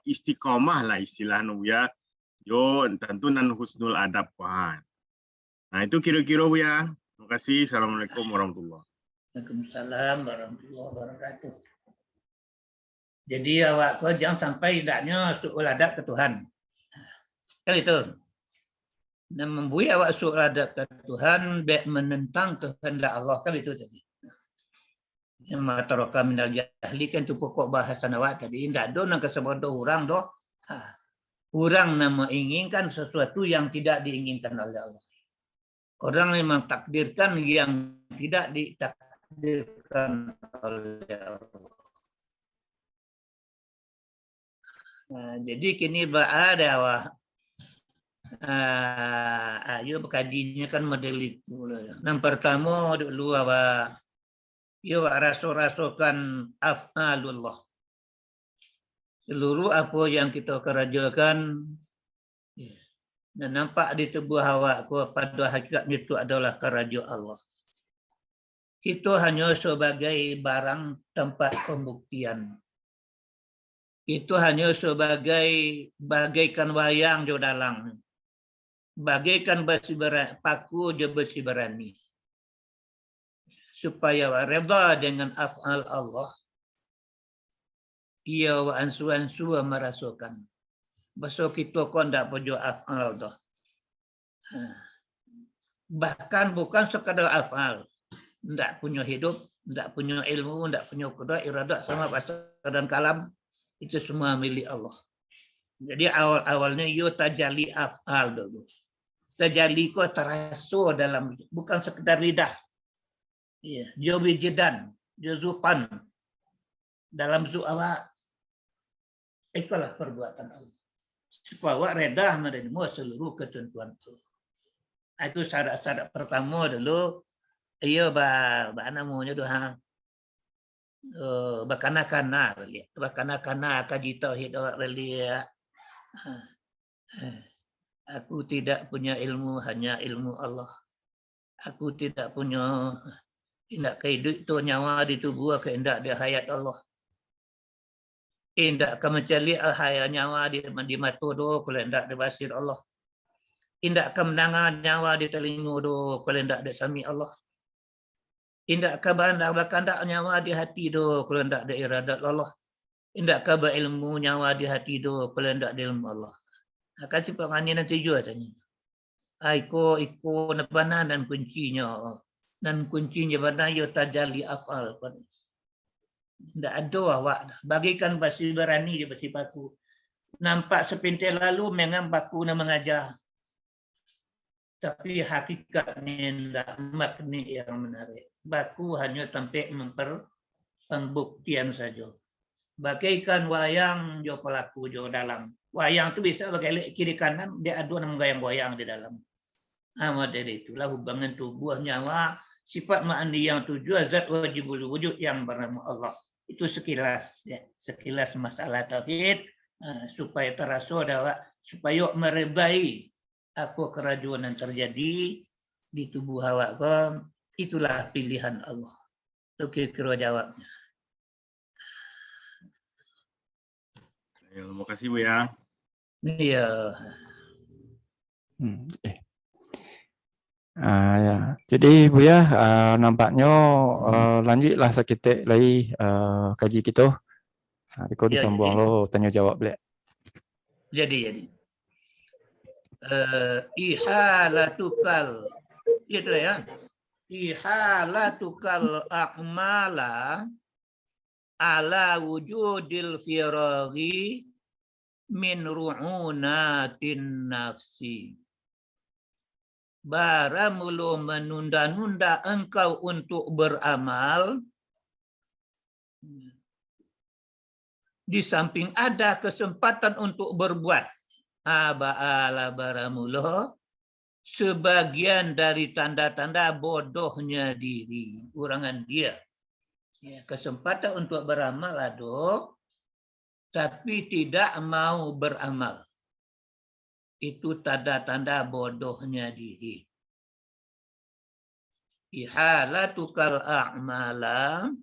istiqomah lah istilahnya Bu ya. Yo tentu nan husnul adab Tuhan. Nah, itu kira-kira Bu ya. Terima kasih. Assalamualaikum warahmatullahi wabarakatuh. Waalaikumsalam warahmatullahi wabarakatuh. Jadi awak kau jangan sampai tidaknya suul adab ke Tuhan. Kan itu. Dan membuat awak suul adab ke Tuhan, menentang kehendak Allah. Kan itu tadi. Yang mataraka minal jahli kan itu pokok bahasan awak tadi. Tidak ada nak kesebodoh orang doh. Orang nama inginkan sesuatu yang tidak diinginkan oleh Allah. Orang memang takdirkan yang tidak ditakdirkan oleh Allah. Nah, jadi kini ada wah ayo berkajinya kan model itu. Yang pertama dulu awak yo rasul-rasulkan af'alullah. Seluruh apa yang kita kerjakan dan nampak di tubuh awakku pada hakikatnya itu adalah kerajaan Allah. Itu hanya sebagai barang tempat pembuktian. Itu hanya sebagai bagaikan wayang jo dalang. Bagaikan besi berani, paku jo besi berani. Supaya reda dengan af'al Allah. Ia wa ansu-ansu merasukan. Besok kita kau tidak punya af'al dah. Bahkan bukan sekadar af'al. Tidak punya hidup, tidak punya ilmu, tidak punya qudrat, iradat sama bahasa dan kalam. Itu semua milik Allah. Jadi awal-awalnya yo tajalli af'al dulu. Tajalli kau terasa dalam, bukan sekedar lidah. Ya, dia wijidan, dia zuqan. Dalam zuk awak, itulah perbuatan Allah. Supaya awak reda menerima seluruh ketentuan itu. Itu syarat-syarat pertama dulu. Ia namanya tu berkana-kana, berkana-kana kaji tauhid awak belia. Aku tidak punya ilmu, hanya ilmu Allah. Aku tidak punya tindak kehidup itu nyawa di tubuh kehendak di hayat Allah. Indak akan mencari hayat nyawa di mata do kehendak di basir Allah. Indak akan mendengar nyawa di telinga do kehendak di sami Allah. Indak akan berkandak nyawa di hati do kehendak di iradat Allah. Indak akan berilmu nyawa di hati do kehendak di ilmu Allah. Akan sifat mani nanti juga tanya. Iko nebana dan kuncinya. Dan kuncinya bana yo tajali afal. Tidak ada awak. Bagikan basi berani dia basi baku. Nampak sepintas lalu memang baku nak mengajar. Tapi hakikatnya tidak makna yang menarik. Baku hanya sampai pembuktian saja. Bagaikan wayang jo pelaku jo dalam. Wayang tu bisa bagi kiri kanan dia adu nama goyang-goyang di dalam. Dari itulah hubungan tubuh nyawa sifat ma'ani yang tujuh zat wajibul wujud yang bernama Allah. Itu sekilas ya, sekilas masalah tauhid supaya terasa dapat supaya merebai apa kerajuan yang terjadi di tubuh awak kau, itulah pilihan Allah. Itu kira-kira jawabnya. Terima kasih Bu ya. Iya. Ya. Jadi Bu ya, nampaknya lanjutlah sekitik lagi kaji kita. Kau disambung lo tanya jawab boleh. Jadi. Ihalatukal itu ya. Ihalatukal a'mala ala wujudil firaghi min ru'unatin nafsi. Baramulu menunda-nunda engkau untuk beramal di samping ada kesempatan untuk berbuat. Ba'ala baramulu sebagian dari tanda-tanda bodohnya diri, kurangan dia. Ya, kesempatan untuk beramal ada, tapi tidak mau beramal. Itu tanda-tanda bodohnya diri. Ihalatukal a'mala,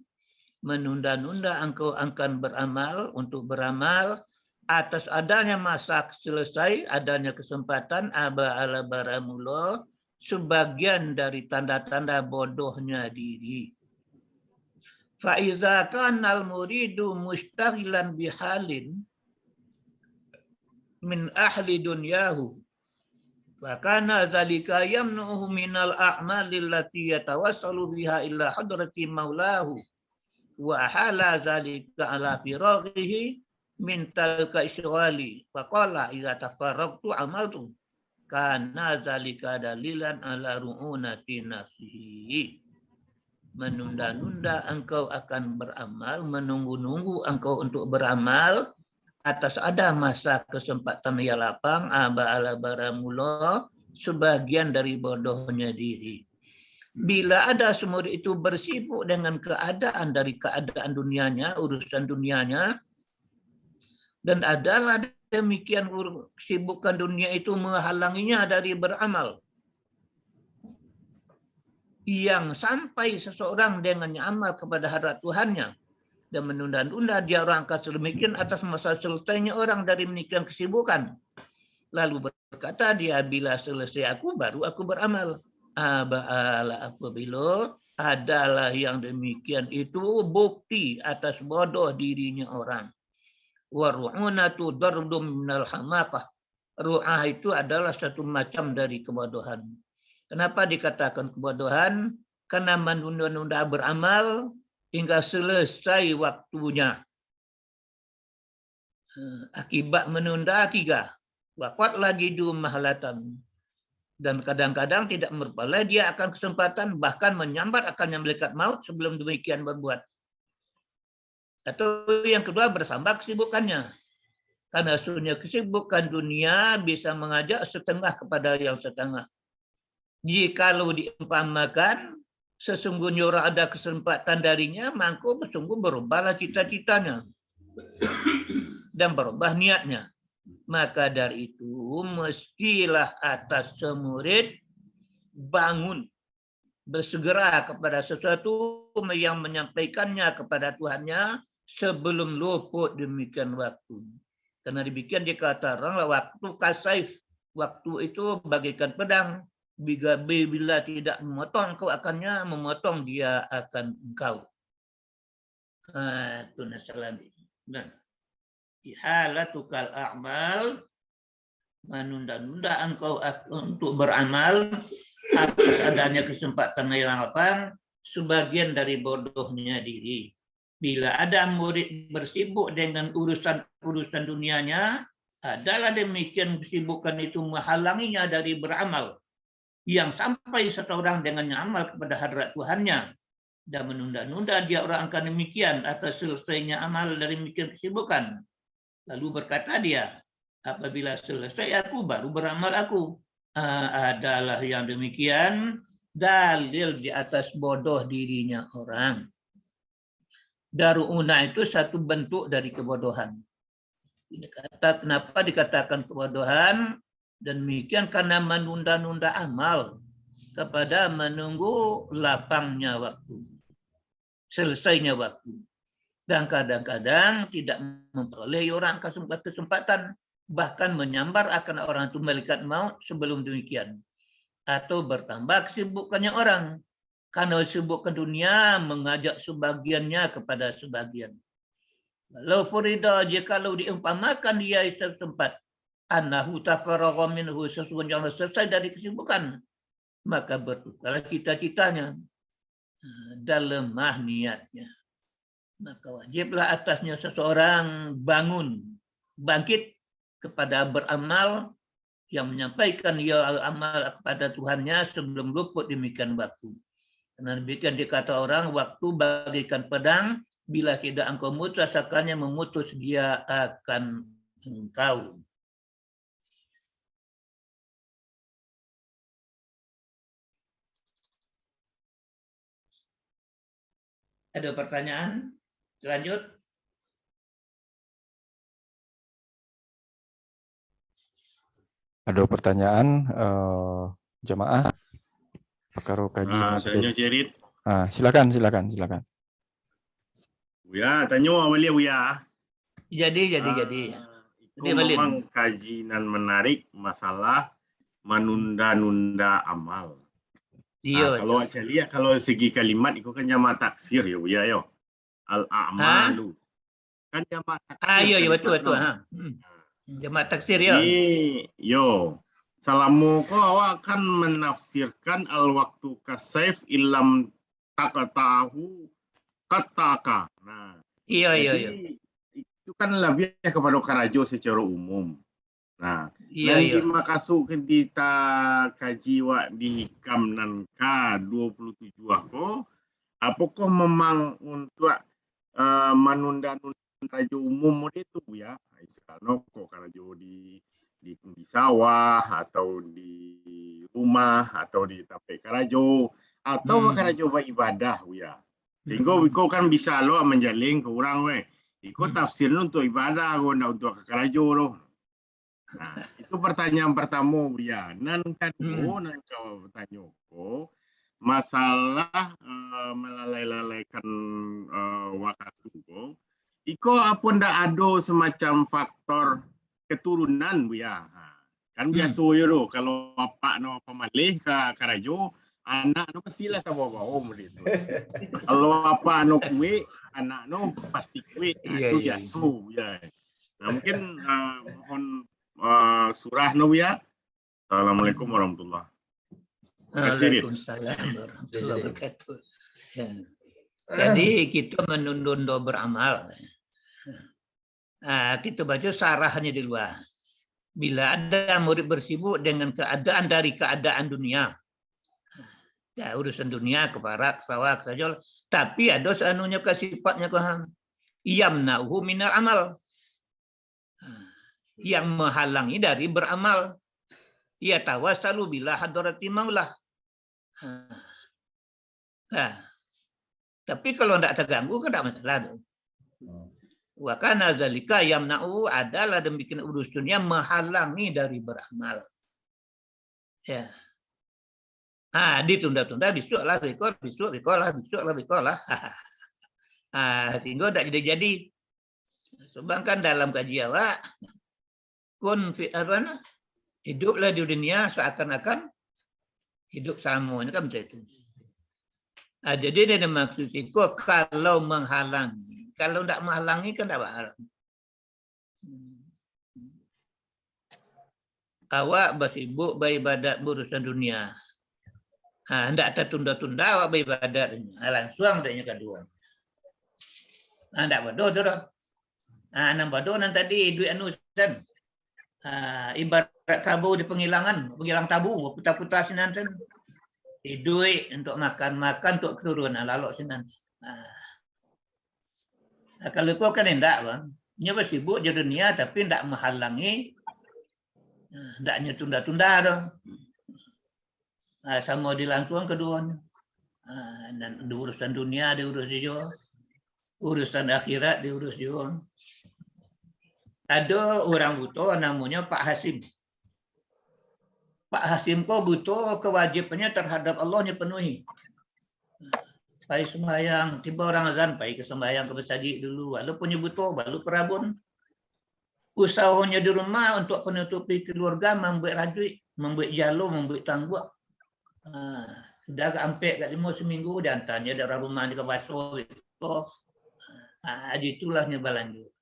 menunda-nunda engkau akan beramal untuk beramal atas adanya masa selesai, adanya kesempatan ala baramullah, sebagian dari tanda-tanda bodohnya diri. Fa iza kana al-muridu mustaghilan bihalin min ahli dunyahu wa kana zalika yamnuhu minal a'mali allati yatawassalu biha illa hadrati maulahu wa hala zalika ala firaghihi min talka isyghali fa qala idza tafarraqtu amaltu kana zalika dalilan ala ru'unati nafsihi. Menunda-nunda engkau akan beramal, menunggu-nunggu engkau untuk beramal atas ada masa kesempatan yang lapang, ala baramullah, sebagian dari bodohnya diri. Bila ada semua itu bersibuk dengan keadaan dari keadaan dunianya, urusan dunianya, dan adalah demikian kesibukan dunia itu menghalanginya dari beramal. Yang sampai seseorang dengan amal kepada hadirat Tuhannya, dan menunda-nunda dia orang akan sedemikian atas masa selesainya orang dari demikian kesibukan. Lalu berkata dia, bila selesai aku baru aku beramal. Apabila adalah yang demikian itu bukti atas bodoh dirinya orang. Waru'unatu dardum minal hamaqah. Ru'ah itu adalah satu macam dari kebodohan. Kenapa dikatakan kebodohan? Karena menunda-nunda beramal hingga selesai waktunya. Akibat menunda 3. Waqat lagi du mahalatan. Dan kadang-kadang tidak berpaling, dia akan kesempatan bahkan menyambar akan malaikat maut sebelum demikian berbuat. Atau yang kedua, bersambah kesibukannya. Karena sunnya kesibukan dunia bisa mengajak setengah kepada yang setengah. Jikalau diumpamakan, sesungguhnya orang ada kesempatan darinya, maka sungguh berubahlah cita-citanya dan berubah niatnya. Maka dari itu mestilah atas semurid bangun, bersegera kepada sesuatu yang menyampaikannya kepada Tuhannya sebelum luput demikian waktu. Karena demikian dikata orang, waktu kasaif, waktu itu bagaikan pedang, bila tidak memotong engkau akannya, memotong dia akan engkau. Itu nasalah. Nah, ihalatukal a'mal, menunda-nunda engkau untuk beramal atas adanya kesempatan yang lapang, sebagian dari bodohnya diri. Bila ada murid bersibuk dengan urusan dunianya, adalah demikian kesibukan itu menghalanginya dari beramal. Yang sampai seseorang dengan amal kepada hadrat Tuhannya dan menunda-nunda dia orang akan demikian atas selesainya amal dari demikian kesibukan. Lalu berkata dia, apabila selesai aku baru beramal aku. Adalah yang demikian dalil di atas bodoh dirinya orang. Daru'una itu satu bentuk dari kebodohan. Kenapa dikatakan kebodohan? Dan demikian karena menunda-nunda amal kepada menunggu lapangnya waktu, selesainya waktu. Dan kadang-kadang tidak memperoleh orang kesempatan, bahkan menyambar akan orang itu malaikat maut sebelum demikian. Atau bertambah kesibukannya orang. Karena sibukkan dunia mengajak sebagiannya kepada sebagian. Kalau Furida, jikalau diumpamakan dia sempat, annahu tafaragha minhu, sesungguhnya selesai dari kesibukan, maka bertukarlah cita-citanya dan lemah niatnya. Maka wajiblah atasnya seseorang bangun, bangkit kepada beramal yang menyampaikan ia amal kepada Tuhannya sebelum luput demikian waktu. Karena demikian dikata orang, waktu bagaikan pedang, bila tidak engkau mutus, akannya memutus dia akan engkau. Ada pertanyaan? Lanjut. Ada pertanyaan jamaah pakar kaji Tanya Cerit. silakan. Buya, tanya balik Buya. Jadi. Itu memang kajian menarik masalah menunda-nunda amal. Iya. Kalau saya lihat kalau segi kalimat itu kan jamak taksir ya Buya yo. Al-a'malu. Kan jamak taksir. Iya betul. Jamak taksir ya. Yo. Salamu ko awak kan menafsirkan al-waktu kasaif ilam takatahu kataka. Nah, Iya. Itu kan lebih kepada karajo secara umum. Nah, Iya. Makasuk kita kaji wak di hikam nan K27 aku, apakah memang untuk menunda-nunda karajo umum itu ya? Misalnya kok karajo di sawah atau di rumah atau di tape karajo atau karajo beribadah ya. Sehingga kau kan bisa lo menjalin ke orang we. Ikut tafsir untuk ibadah kau ndak untuk ke karajo lo. Nah, itu pertanyaan pertama ya. Nan kan nan jawab tanya ko masalah melalaikan waktu ko. Iko apa ndak ada semacam faktor keturunan Bu ya. Kan biasa ya lo kalau bapak no pemalih ke karajo, anak no pastilah sama bawa begitu. Kalau bapak no kue, anak no pasti kue. Itu biasa ya. Nah, mungkin mohon surah no ya. Assalamualaikum warahmatullahi wabarakatuh. Waalaikumsalam warahmatullahi wabarakatuh. Jadi kita menunda beramal. Kita baca sarahnya di luar. Bila ada murid bersibuk dengan keadaan dari keadaan dunia. Ya, urusan dunia, keparak, sawah, kesajol. Tapi ada seanunya ke sifatnya Tuhan. Yamna'uhu minal amal. Yang menghalangi dari beramal. Ya tawassalu bila hadrati maulah. Nah, tapi kalau tidak terganggu kan tidak masalah. Wa kana zalika yamna'u adalah demikian urusannya menghalangi dari beramal. Ya. Ditunda-tunda besok lah, besok lah. Sehingga tidak jadi-jadi. Sebab kan dalam kajian awak kun fi arwana hiduplah di dunia seakan-akan hidup sama kan macam itu. Jadi dia maksud itu kalau menghalangi, kalau tidak menghalangi kan tak apa. Awak bersibuk beribadat berurusan dunia. Hendak tertunda-tunda awak beribadat. Langsung adanya kedua. Hendak bodoh tu dah. Nang bodoh nang tadi duit anu kan. Ibarat tabu di penghilang tabu, putar-putar sinan sen. Duit untuk makan untuk keturunan lalu sinan. Kalau kau kan hendak bang. Nya bersibuk di dunia tapi hendak menghalangi. Hendaknya tunda-tunda dah. Sama dilangsung keduanya. Dan urusan dunia diurus juga. Urusan akhirat diurus juga. Ada orang buta namanya Pak Hasim. Pak Hasim kau buta kewajibannya terhadap Allahnya penuhi. Pai sembahyang, tiba orang azan, pai ke sembahyang ke masjid dulu. Walaupun buta, baru perabun. Usahanya di rumah untuk penutupi keluarga, membuat rajut, membuat jalur, membuat tangguh. Sudah sampai kat 5 seminggu dan tanya dari rumah di Kawaso itu. Itulah nyebalan juga.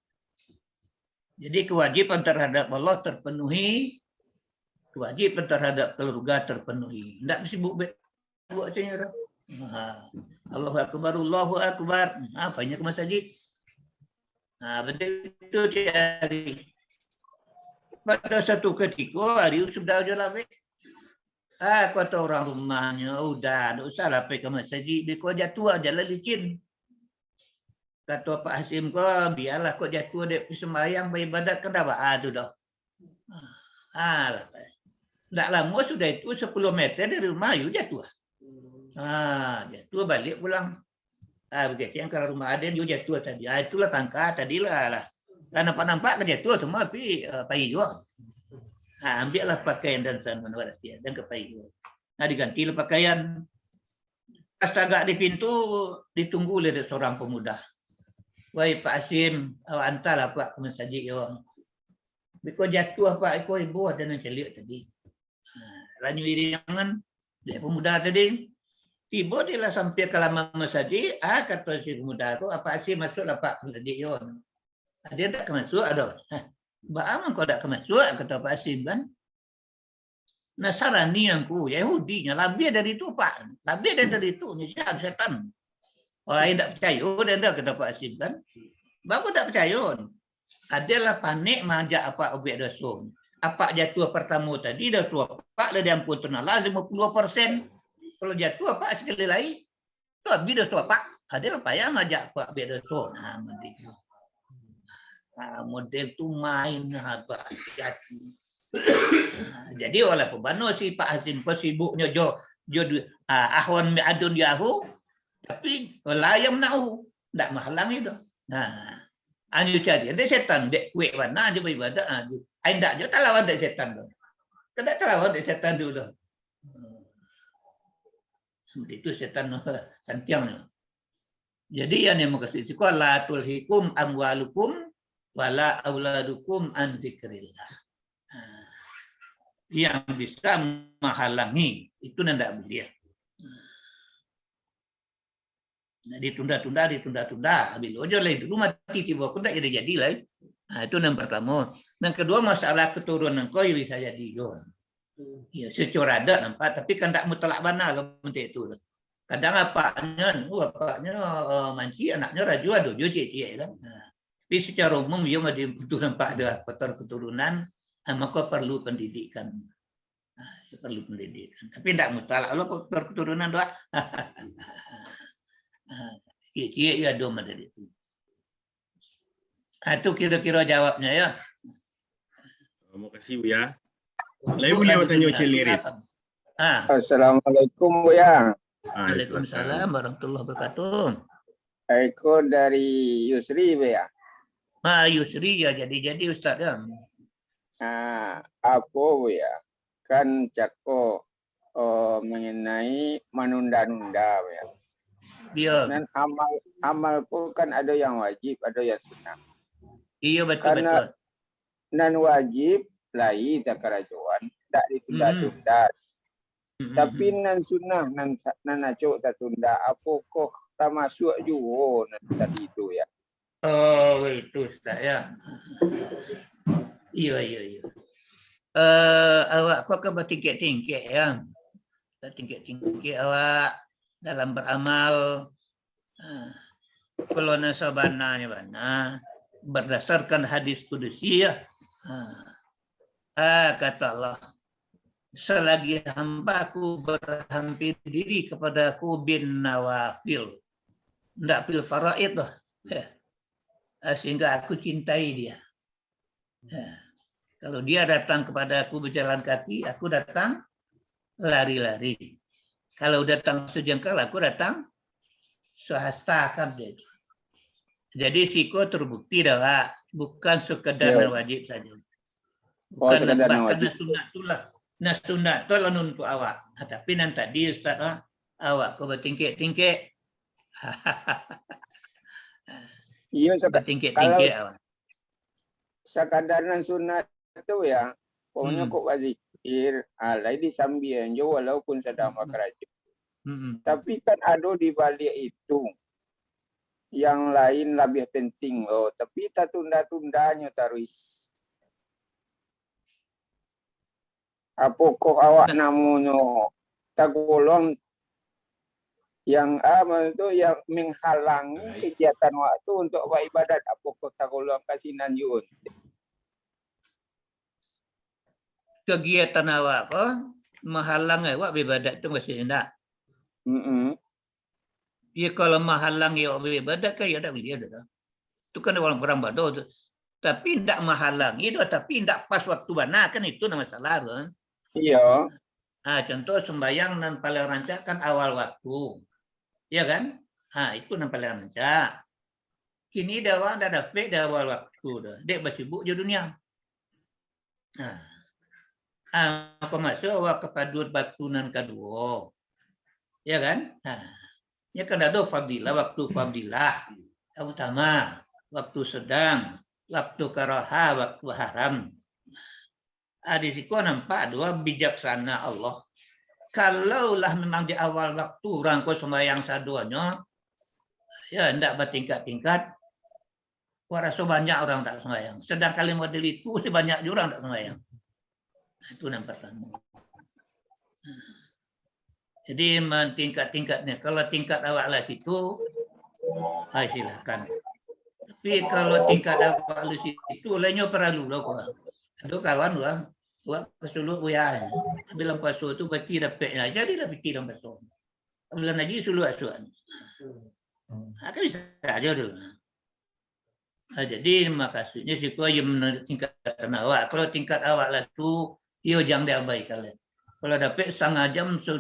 Jadi kewajiban terhadap Allah terpenuhi, kewajiban terhadap keluarga terpenuhi. Tidak sibuk buat macamnya dah. Allahu Akbar, Allahu Akbar. Banyak ke masjid. Betul itu cari. Pada satu ketika hari sudah jalan. Kata orang rumahnya, udah, tak usahlah pergi ke masjid. Dia kau jatuh aja lah licin. Kata Pak Hasim kau, biarlah kau jatuh dia pergi sembahyang, beribadat, kan dah tu dah. Tak lama sudah itu 10 meter dari rumah, you jatuh. Jatuh balik pulang. Begitu yang kalau rumah ada, you jatuh tadi. Itulah tangka tadilah lah. Nampak-nampak kan jatuh semua, tapi pagi juga. Ambillah pakaian dan sanman dia dan kepai. Digantilah pakaian. Pas agak di pintu ditunggu oleh seorang pemuda. Wahai Pak Hasim, awak hantarlah Pak ke masjid yo. Biko jatuh Pak, iko ibu ada yang celik tadi. Ranyu iringan dia pemuda tadi. Tiba dia lah sampai ke laman masjid. Kata si pemuda tu, Pak Hasim masuklah Pak ke masjid yo. Dia tak masuk ada. Bagaimana kau tak masuk, kata Pak Hasim kan? Nasrani yang ku, Yahudinya lebih dari itu Pak, lebih dari itu, nasihat setan. Orang yang tak percaya, dia kata Pak Hasim kan? Bagus tak percaya. Adalah panik mengajak apa objek dosa. Apa jatuh pertama tadi dah tua Pak dah diampun Allah 50%. Kalau jatuh apa sekali lagi, tu habis dah tua Pak. Adalah payah mengajak apa objek dosa. Model tu main hati-hati. Jadi oleh pembano si Pak Hasim sibuknya ahwan mi'adun yahu tapi layam nahu tak menghalangi dah. Anu cari ada setan dek kuek mana dia beribadat ndak je tak lawan dek setan dah. Tidak lawan dek setan tu dah. Seperti itu setan santiang. Jadi yang makasih sekolah tulhikum amwalukum wala auladukum an dzikrillah. Yang bisa menghalangi itu tidak boleh. Ditunda-tunda. Habis aja lah dulu mati tiba pun tak jadi lah. Itu yang pertama. Yang kedua masalah keturunan kau bisa jadi juga. Ya secara adat nampak tapi kan tak mutlak benar lah macam itu. Kadang apaknya manci anaknya raju ada juga cik-cik kan. Tapi secara umum dia ada keturunan Pak ada kotor keturunan Maka perlu pendidikan. Perlu pendidikan. Tapi tidak mutlak. Allah berketurunan doa. Kira-kira ya doma dari itu. Itu kira-kira jawabnya ya. Terima kasih Buya. Lain boleh awak tanya Celirit. Assalamualaikum Buya. Waalaikumsalam warahmatullahi wabarakatuh. Eko dari Yusri Buya. Yusri ya jadi Ustaz ya. Apa Buya? Kan cako mengenai menunda-nunda Buya. Iya. Dan amal pun kan ada yang wajib, ada yang sunnah. Iya betul. Karena nan wajib lain tak kerajuan, tak ditunda-tunda. Tapi nan sunnah nan acok tak tunda. Apa kok tak masuk juga tadi itu ya. Oh itu Ustaz ya. Iya. Awak kok ke bertingkat-tingkat ya. Tingkat-tingkat awak dalam beramal. Kalau nasabananya mana berdasarkan hadis qudsi ya. Kata Allah, selagi hambaku berhampir diri kepadaku bin nawafil, tidak bil faraid lah, sehingga aku cintai dia. Kalau dia datang kepadaku berjalan kaki, aku datang lari-lari. Kalau datang sejengkal, aku datang sehastakan dia. Jadi siko terbukti dah, bukan sekedar wajib saja. Bukan bahkan sunat tu lah untuk awak. Tapi nanti tadi Ustaz awak kau bertingkik-tingkik. Iya bertingkik-tingkik awak. Sekadar nan sunat itu ya, pokoknya kok berzikir, alai disambian jo walaupun sedang bekerja. Tapi kan ada di balik itu yang lain lebih penting loh, tapi tak tunda-tundanya terus. Apa kok awak namunyo tak golong yang itu yang menghalangi kegiatan waktu untuk beribadat, apa kok tak golong kasinan yun. Kegiatan awak menghalang awak beribadat itu masih tidak. Ya kalau menghalang awak beribadat kan ya tak boleh dah. Itu kan orang bodoh tu. Tapi tidak menghalangi itu, tapi tidak pas waktu mana kan itu nama masalah kan. Iya. Contoh sembahyang nan paling rancak kan awal waktu. Ya kan? Itu nan paling rancak. Kini dah dapat dah awal waktu dah. Dek bersibuk je dunia. Apa masuk awak kepadut batu nan kedua. Ya kan? Ya kan ada fadilah, waktu fadilah utama, waktu sedang, waktu karaha, waktu haram. Di situ nampak dua bijaksana Allah. Kalaulah memang di awal waktu orang kau sembahyang saduanya, ya tidak bertingkat-tingkat. Rasa banyak orang tak sembahyang. Sedang kali model itu banyak juga orang tak sembahyang. Itu nampak sama. Jadi tingkat-tingkatnya. Kalau tingkat awak lah situ, silakan. Tapi kalau tingkat awak lah situ, lainnya perlu lah. Ada kawan orang, buat kesuluk uyah. Bila pasu tu peti dapatnya, jadilah peti dalam pasu. Bila lagi suluh asuhan. Kan bisa saja dulu. Jadi maksudnya sih kau yang tingkatan awak. Kalau tingkat awak lah tu, ia jangan diabaikan. Kalau dapat setengah jam, 1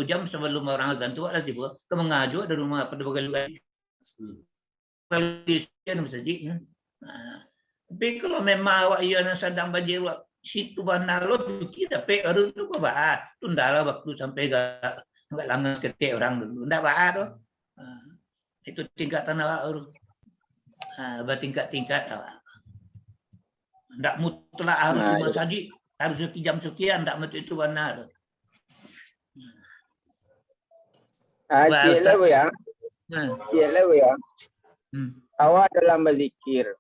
jam sebelum orang azan tu lah tiba, kau mengajuk dari rumah pada bagai kalau di sini masjid. Tapi kalau memang awak ia sedang banjir situ banalo fikir dapat orang tu kau tundalah waktu sampai enggak langas ketik orang dulu. Enggak tu. Itu tingkatan awak bertingkat-tingkat awak. Enggak mutlak harus cuma saji, harus jam sekian, enggak mesti itu benar. Ciklah ya. Ciklah ya. Awak dalam berzikir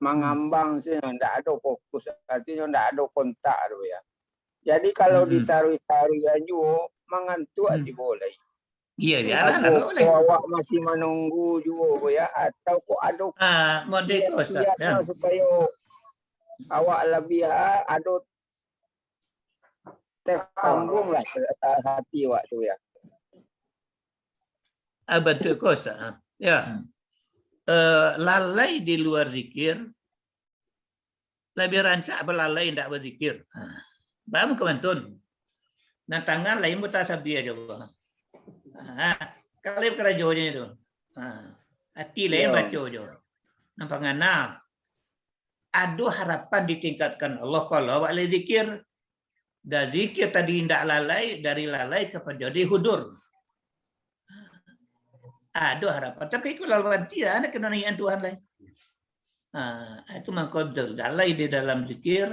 mengambang sih, tidak ada fokus, artinya tidak ada kontak tu ya. Jadi kalau ditaruh-taruh juga mengantuk aja boleh. Iya ya, boleh. Awak masih menunggu juga ya, atau kok ada model kiat-kiatnya supaya awak lebih ada tersambung lah hati awak tu ya. Betul kau Ustaz. Ya. Lalai di luar zikir lebih rancak berlalai tidak berzikir. Baru kemantun. Nah tangan lain mutasabih aja. Kalau kerajonya itu. Hati lain baca aja. Nampak ngana. Ada harapan ditingkatkan Allah kalau awak zikir. Dan zikir tadi tidak lalai, dari lalai kepada dihudur. Ada harapan. Tapi kalau dia ada kenangan Tuhan lain. Itu mengkodol. Lalai di dalam zikir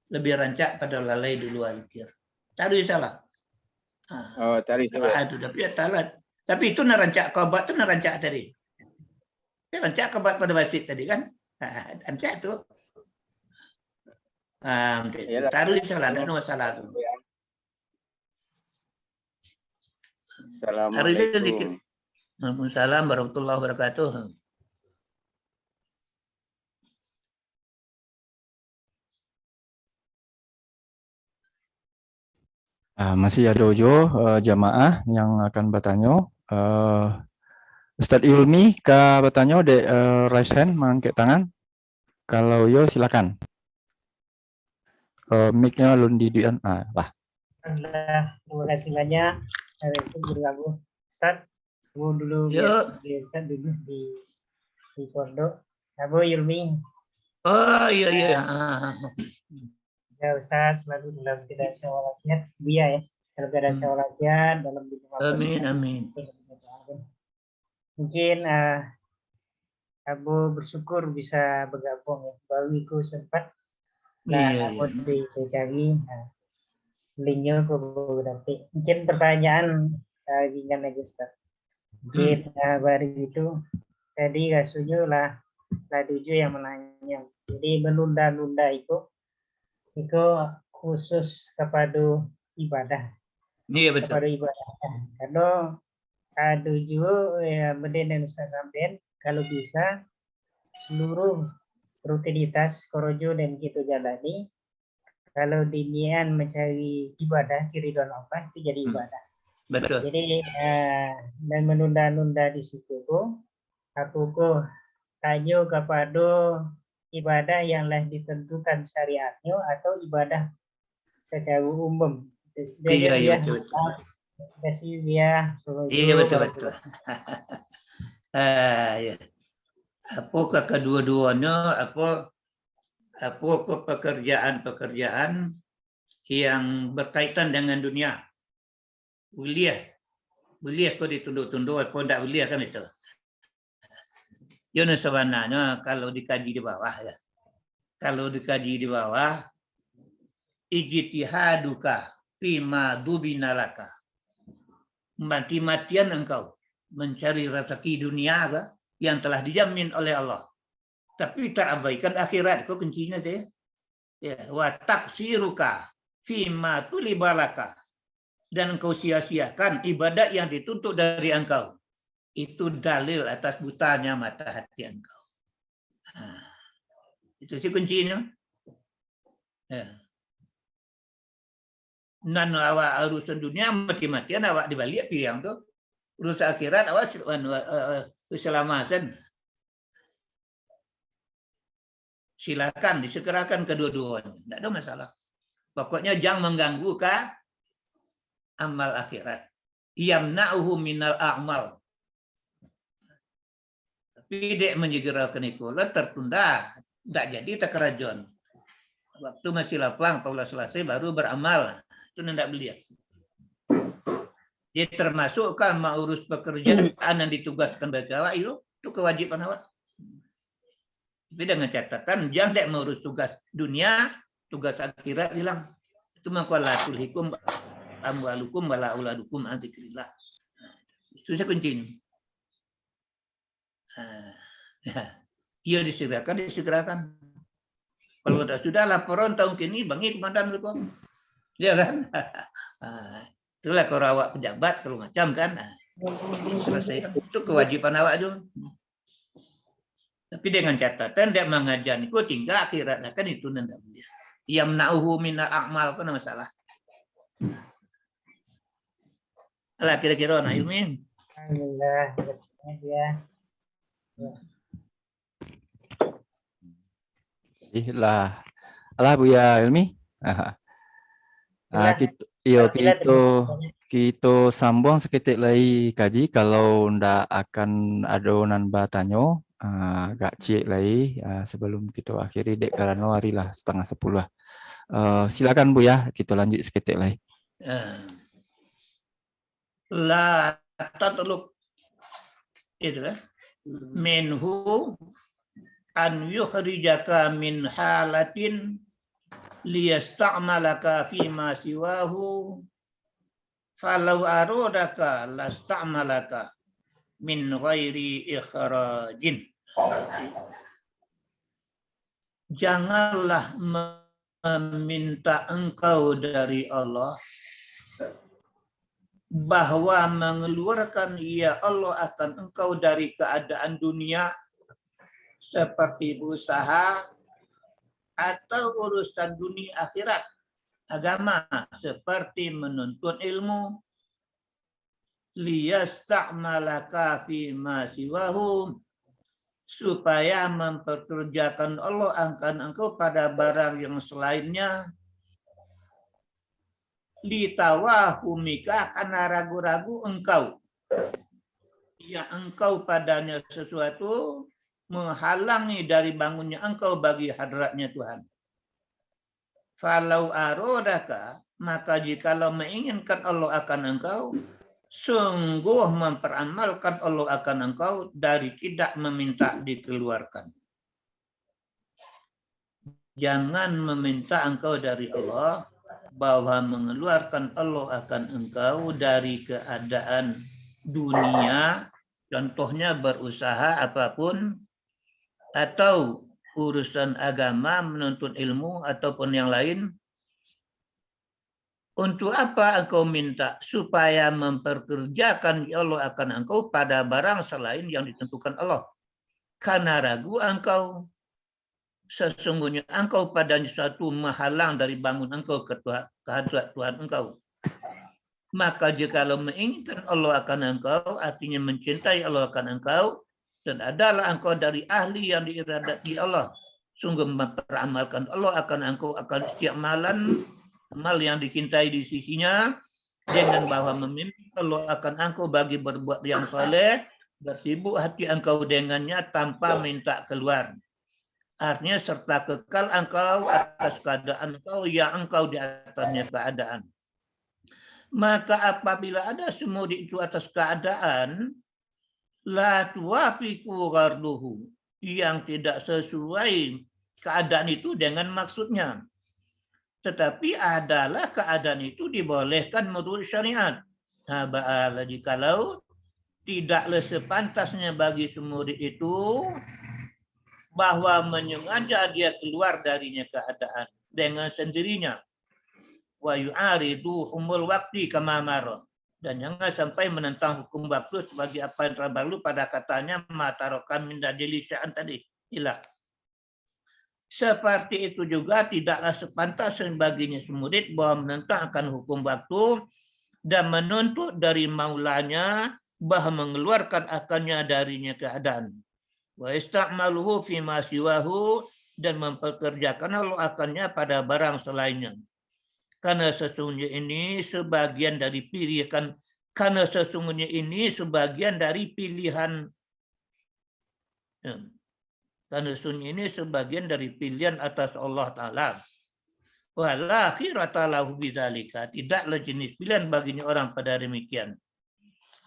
lebih rancak pada lalai di luar zikir. Tak ada salah. Tadi salah. Tapi ya talat. Tapi itu narancak kobat itu narancak tadi. Rancak kobat pada wasit tadi kan. Rancak tu. Taruh salah, tidak ada masalah tu. Assalamualaikum. Waalaikumsalam warahmatullahi wabarakatuh. Masih ada jo jamaah yang akan bertanya. Ustadz Ilmi ka bertanya de raise hand mengangkat tangan. Kalau yo silakan. Mic-nya lun di duan lah. Terima kasih banyak. Itu bergabung. Ustadz, dulu Ustadz dulu di pondok. Abu Ilmi. Oh iya. Ya Ustaz, selalu dalam keadaan sehat walafiat, Buya ya, dalam keadaan sehat walafiat, dalam lindungan. Amin. Mungkin Abu bersyukur bisa bergabung ya. Bawiku sempat Abu dicari linknya ke berarti. Mungkin pertanyaan ringan aja Ustaz. Mungkin baru itu tadi kasunya lah tujuh yang menanya. Jadi menunda-nunda itu khusus kepada ibadah. Iya betul. Kepada ibadah. Kalau ada juga benda yang Ustaz sampaikan, kalau bisa seluruh rutinitas korojo dan kita jalani, kalau dinian mencari ibadah, keridhaan Allah itu jadi ibadah. Betul. Jadi dan menunda-nunda di situ, aku tanya kepada ibadah yang lah ditentukan syariatnya atau ibadah secara umum. Iya betul. Iya betul. Ya. Apakah kedua-duanya apa pekerjaan yang berkaitan dengan dunia? Boleh kau ditunduk-tunduk apa tidak boleh kan itu? Yang sebenarnya kalau dikaji di bawah ya. Kalau dikaji di bawah, ijtihaduka fima dubinalaka. Mati-matian engkau mencari rezeki dunia yang telah dijamin oleh Allah. Tapi terabaikan akhirat. Kau kuncinya deh. Ya, wa taksiruka fima tulibalaka. Dan engkau sia-siakan ibadat yang dituntut dari engkau. Itu dalil atas butanya mata hati engkau. Itu sih kuncinya. Ya. Nan awak urusan dunia mati-matian awak dibalik piang tu. Urusan akhirat awak keselamatan. Silakan disegerakan kedua-duanya. Tidak ada masalah. Pokoknya jangan mengganggu amal akhirat. Yamna'uhu minal a'mal. Tapi dia menyegerakan ikulah tertunda, tidak jadi tak kerajon. Waktu masih lapang, Paula selesai baru beramal. Itu tidak beliau. Dia termasuk kan mau urus pekerjaan yang ditugaskan bagi awak itu kewajiban awak. Tapi dengan catatan jangan tidak mengurus tugas dunia, tugas akhirat hilang. Itu maqalatul hikum amwalukum wala auladukum an dzikrillah. Itu saya kuncinya. Ia disegerakan. Kalau sudah laporan tahun ini, bangi komandan itu, ya kan? Itulah kalau awak pejabat kalau macam kan, selesaikan itu kewajiban awak juga. Tapi dengan catatan dia mengajar itu tinggal akhirat kan itu nanda boleh. Yamna'uhu minal a'mal kan masalah. Alah kira-kira nak ilmin. Alhamdulillah, ya. Lah, alah Buya Ilmi. Kita sambung seketik lagi kaji kalau ndak akan ada nanba tanyo agak cik lagi sebelum kita akhiri dek karena hari lah 9:30 lah. Silakan Bu ya, kita lanjut seketik lagi. La tatlub itu kan minhu an yukhrijaka min halatin liyasta'malaka fi ma siwahu falau aradaka lasta'malaka min ghairi ikhrajin. Janganlah meminta engkau dari Allah bahwa mengeluarkan ya Allah akan engkau dari keadaan dunia seperti usaha atau urusan dunia akhirat agama seperti menuntut ilmu liyasta'malaka fi ma siwahu supaya memperkerjakan Allah akan engkau pada barang yang selainnya litawahumika karena ragu-ragu engkau yang engkau padanya sesuatu menghalangi dari bangunnya engkau bagi hadratnya Tuhan. Falau arodaka maka jikalau menginginkan Allah akan engkau sungguh memperamalkan Allah akan engkau dari tidak meminta dikeluarkan. Jangan meminta engkau dari Allah bahwa mengeluarkan Allah akan engkau dari keadaan dunia, contohnya berusaha apapun, atau urusan agama, menuntut ilmu, ataupun yang lain. Untuk apa engkau minta? Supaya memperkerjakan Allah akan engkau pada barang selain yang ditentukan Allah. Karena ragu engkau, sesungguhnya engkau padanya suatu menghalang dari bangun engkau ke hadrat Tuhan engkau. Maka jikalau menginginkan Allah akan engkau, artinya mencintai Allah akan engkau, dan adalah engkau dari ahli yang diiradati Allah, sungguh memperamalkan Allah akan engkau akan setiap malam, amal yang dicintai di sisinya, dengan bahwa memimpin Allah akan engkau bagi berbuat yang soleh, bersibuk hati engkau dengannya tanpa minta keluar. Artinya serta kekal engkau atas keadaan engkau yang engkau di atasnya keadaan. Maka apabila ada semudi itu atas keadaan, la tuwafiqu gharduhu, yang tidak sesuai keadaan itu dengan maksudnya. Tetapi adalah keadaan itu dibolehkan menurut syariat. Ba'ala jikalau tidaklah sepantasnya bagi semudi itu bahwa menyengaja dia keluar darinya keadaan dengan sendirinya. Wa yu'aridu humul waqti kama marra. Dan jangan sampai menentang hukum waktu sebagai apa yang telah berlalu pada katanya matarokan min dalili sya'an tadi. Ilah. Seperti itu juga tidaklah sepantas baginya semurid bahwa menentang akan hukum waktu dan menuntut dari maulanya bahwa mengeluarkan akannya darinya keadaan. Wa ista'maluhu fi ma siwahu, dan memperkerjakan Allah akannya pada barang selainnya. Karena sesungguhnya ini sebagian dari pilihan, karena sesungguhnya ini sebagian dari pilihan, karena sesungguhnya ini sebagian dari pilihan atas Allah Ta'ala. Wal akhirata lahu bidzalika, tidaklah jenis pilihan baginya orang pada demikian.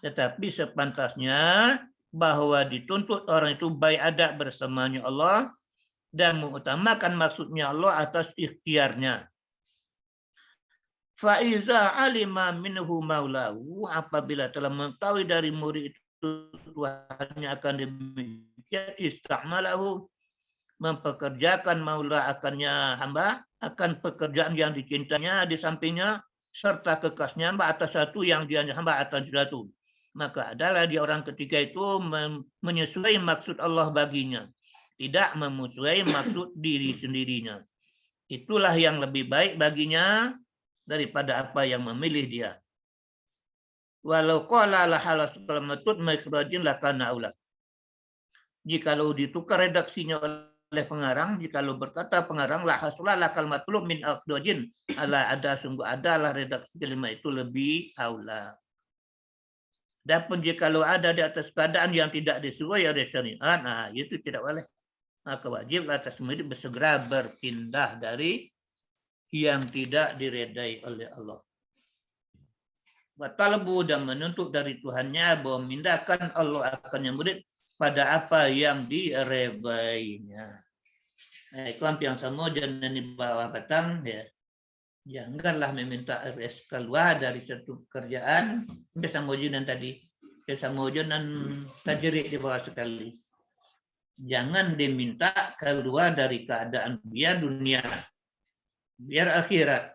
Tetapi sepantasnya bahwa dituntut orang itu baik adab bersamanya Allah dan mengutamakan maksudnya Allah atas ikhtiarnya. Faiza alima minhu maulahu, apabila telah mengetahui dari murid itu Tuhannya akan demikian, ista'malahu, mempekerjakan maula akannya hamba, akan pekerjaan yang dicintanya di sampingnya, serta kekasnya hamba atas satu yang dia hamba atas satu. Maka adalah dia orang ketiga itu menyesuaikan maksud Allah baginya. tidak memusuhi maksud diri sendirinya. Itulah yang lebih baik baginya daripada apa yang memilih dia. Walau qala la halasul matut mikrajin lakana aula. Jikalau ditukar redaksinya oleh pengarang, jikalau berkata pengarang la hasula lakal matlub min aqdajin, ala ada sungguh adalah redaksi kelima itu lebih aula. Adapun jikalau ada di atas keadaan yang tidak disuruh oleh syariat, nah itu tidak boleh. Maka wajib atas murid bersegera berpindah dari yang tidak diredai oleh Allah. Watalabu dan menuntut dari Tuhannya bahwa memindahkan Allah akan yang murid pada apa yang diredainya. Nah, itu yang sama jangan di bawah batang ya. Janganlah meminta RS keluar dari satu pekerjaan. Bisa mojunan tadi, bisa mojunan tajrid di bawah sekali. Jangan diminta keluar dari keadaan biar dunia, biar akhirat.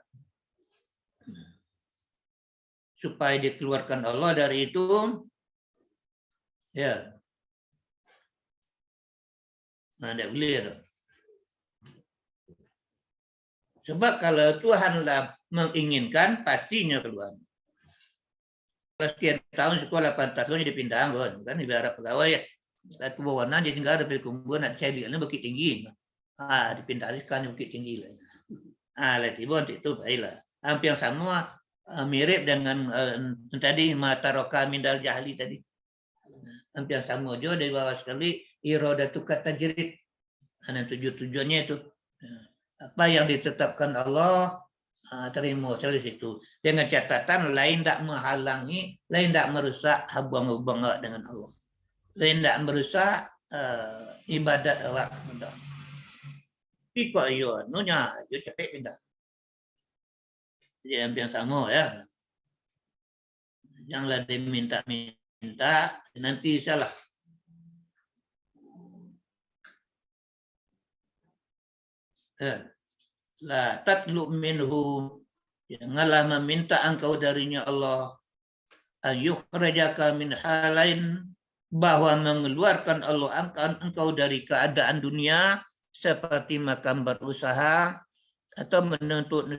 Supaya dikeluarkan Allah dari itu, ya. Nah, tidak boleh. Sebab kalau Tuhanlah menginginkan, pastinya keluar. Sekian tahun sekolah 8 tahun dipindah kan ibarat pegawai ya. Satu bawanan jadi tinggal ada perkumpulan nak cari dia bukit tinggi. Dipindahkan bukit tinggi lah. Latibon itu baiklah. Hampir yang sama mirip dengan tadi mataroka mindal jahli tadi. Hampir yang sama juga dari bawah sekali iradatu tajrid. Karena tujuannya itu apa yang ditetapkan Allah terima dari situ. Dengan catatan lain tak menghalangi, lain tak merusak hubungan dengan Allah. Lain tak merusak ibadat awak. Tapi kok yo nunya yo cepet pindah. Jadi yang sama ya. Janganlah diminta-minta nanti salah. La tatlu minhu, janganlah meminta engkau darinya Allah ayyukhrajaka min halain, bahwa mengeluarkan Allah engkau dari keadaan dunia seperti makan berusaha atau menuntut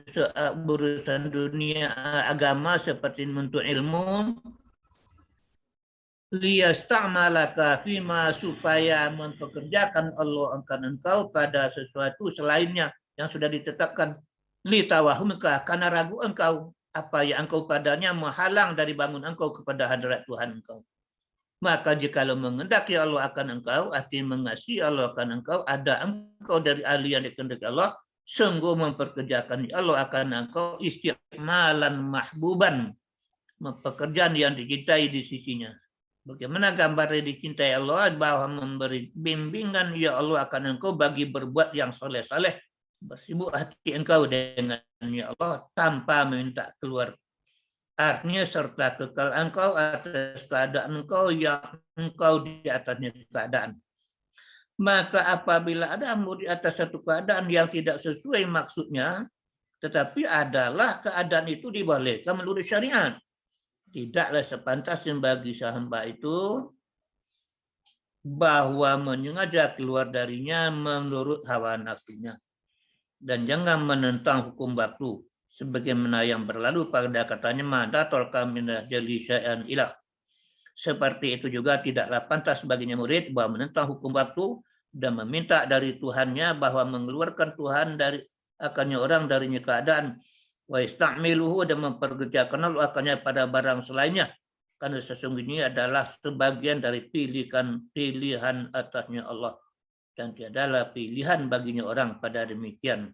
urusan dunia agama seperti menuntut ilmu, liyasta'malaka fima, supaya mempekerjakan Allah engkau pada sesuatu selainnya yang sudah ditetapkan, litawahumka, karena ragu engkau apa yang engkau padanya menghalang dari bangun engkau kepada hadirat Tuhan engkau. Maka jikalau mengendaki Allah akan engkau, artinya mengasihi Allah akan engkau, ada engkau dari ahli yang dikehendaki Allah, sungguh memperkerjakan Allah akan engkau istiqmalan mahbuban, pekerjaan yang dicintai di sisinya. Bagaimana gambarnya dicintai Allah, bahwa memberi bimbingan ya Allah akan engkau bagi berbuat yang soleh-soleh, bersibuk hati engkau dengan ya Allah tanpa meminta keluar. Artinya serta kekal engkau atas keadaan engkau yang engkau di atasnya keadaan. Maka apabila ada di atas satu keadaan yang tidak sesuai maksudnya, tetapi adalah keadaan itu dibolehkan menurut syariat, tidaklah sepantasnya bagi hamba itu bahwa menyengaja keluar darinya menurut hawa nafsunya, dan jangan menentang hukum waktu sebagaimana yang berlalu pada katanya mada tolka minah jali syai'an ilah. Seperti itu juga tidaklah pantas baginya murid bahwa menentang hukum waktu dan meminta dari Tuhannya bahwa mengeluarkan Tuhan dari akannya orang darinya keadaan, wa ista'miluhu, dan memperkerjakan Allah akannya pada barang selainnya, karena sesungguhnya adalah sebagian dari pilihan atasnya Allah, dan tiadalah pilihan baginya orang pada demikian.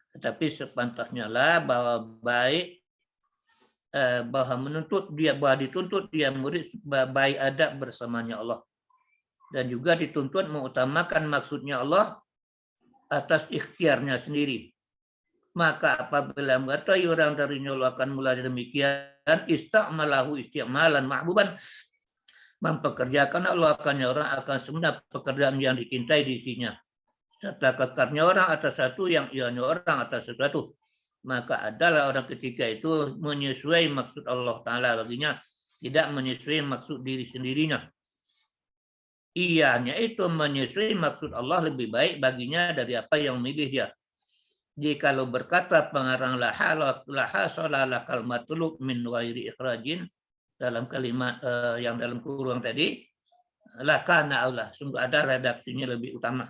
Tetapi sepantasnya lah bahwa baik bahwa dituntut dia murid baik adab bersamanya Allah, dan juga dituntut mengutamakan maksudnya Allah atas ikhtiarnya sendiri. Maka apabila mengetahui orang darinya Allah akan mulai demikian, ista'malahu isti'malan mahbuban, mempekerjakan Allah akannya orang akan sebenarnya pekerjaan yang dicintai di sisinya. Serta kekarnya orang atas satu yang ianya orang atas sesuatu, maka adalah orang ketika itu menyesuai maksud Allah Ta'ala baginya, tidak menyesuai maksud diri sendirinya. ianya itu menyusui maksud Allah lebih baik baginya dari apa yang memilih dia. Jikalau berkata pengarang laha solalakal matlub min wairi ikhrajin dalam kalimat yang dalam kurung tadi, lakana Allah, sungguh ada redaksinya lebih utama.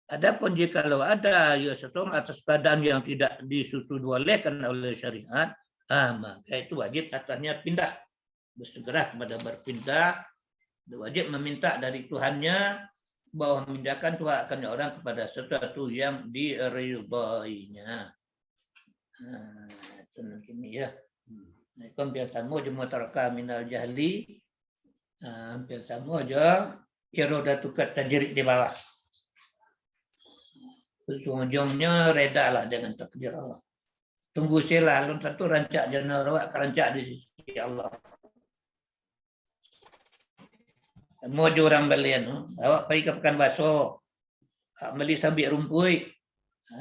Adapun jikalau ada ya sesuatu atas keadaan yang tidak disusudolehkan oleh syariat, maka itu wajib atasnya pindah, bersegera kepada berpindah, wajib meminta dari Tuhannya bahwa memindahkan Tuhan orang kepada sesuatu yang diridhoinya. Itu mungkin ya. Kom biasa mo jemo tarka minal jahli. Biasa mo jo irodatu kat tajrid di bawah. Ujung-ujungnya reda lah dengan takdir Allah. Tunggu sila lun satu rancak jana rawak rancak di sisi Allah. Mau orang belian, awak pergi ke pekan baso, beli sabit rumput.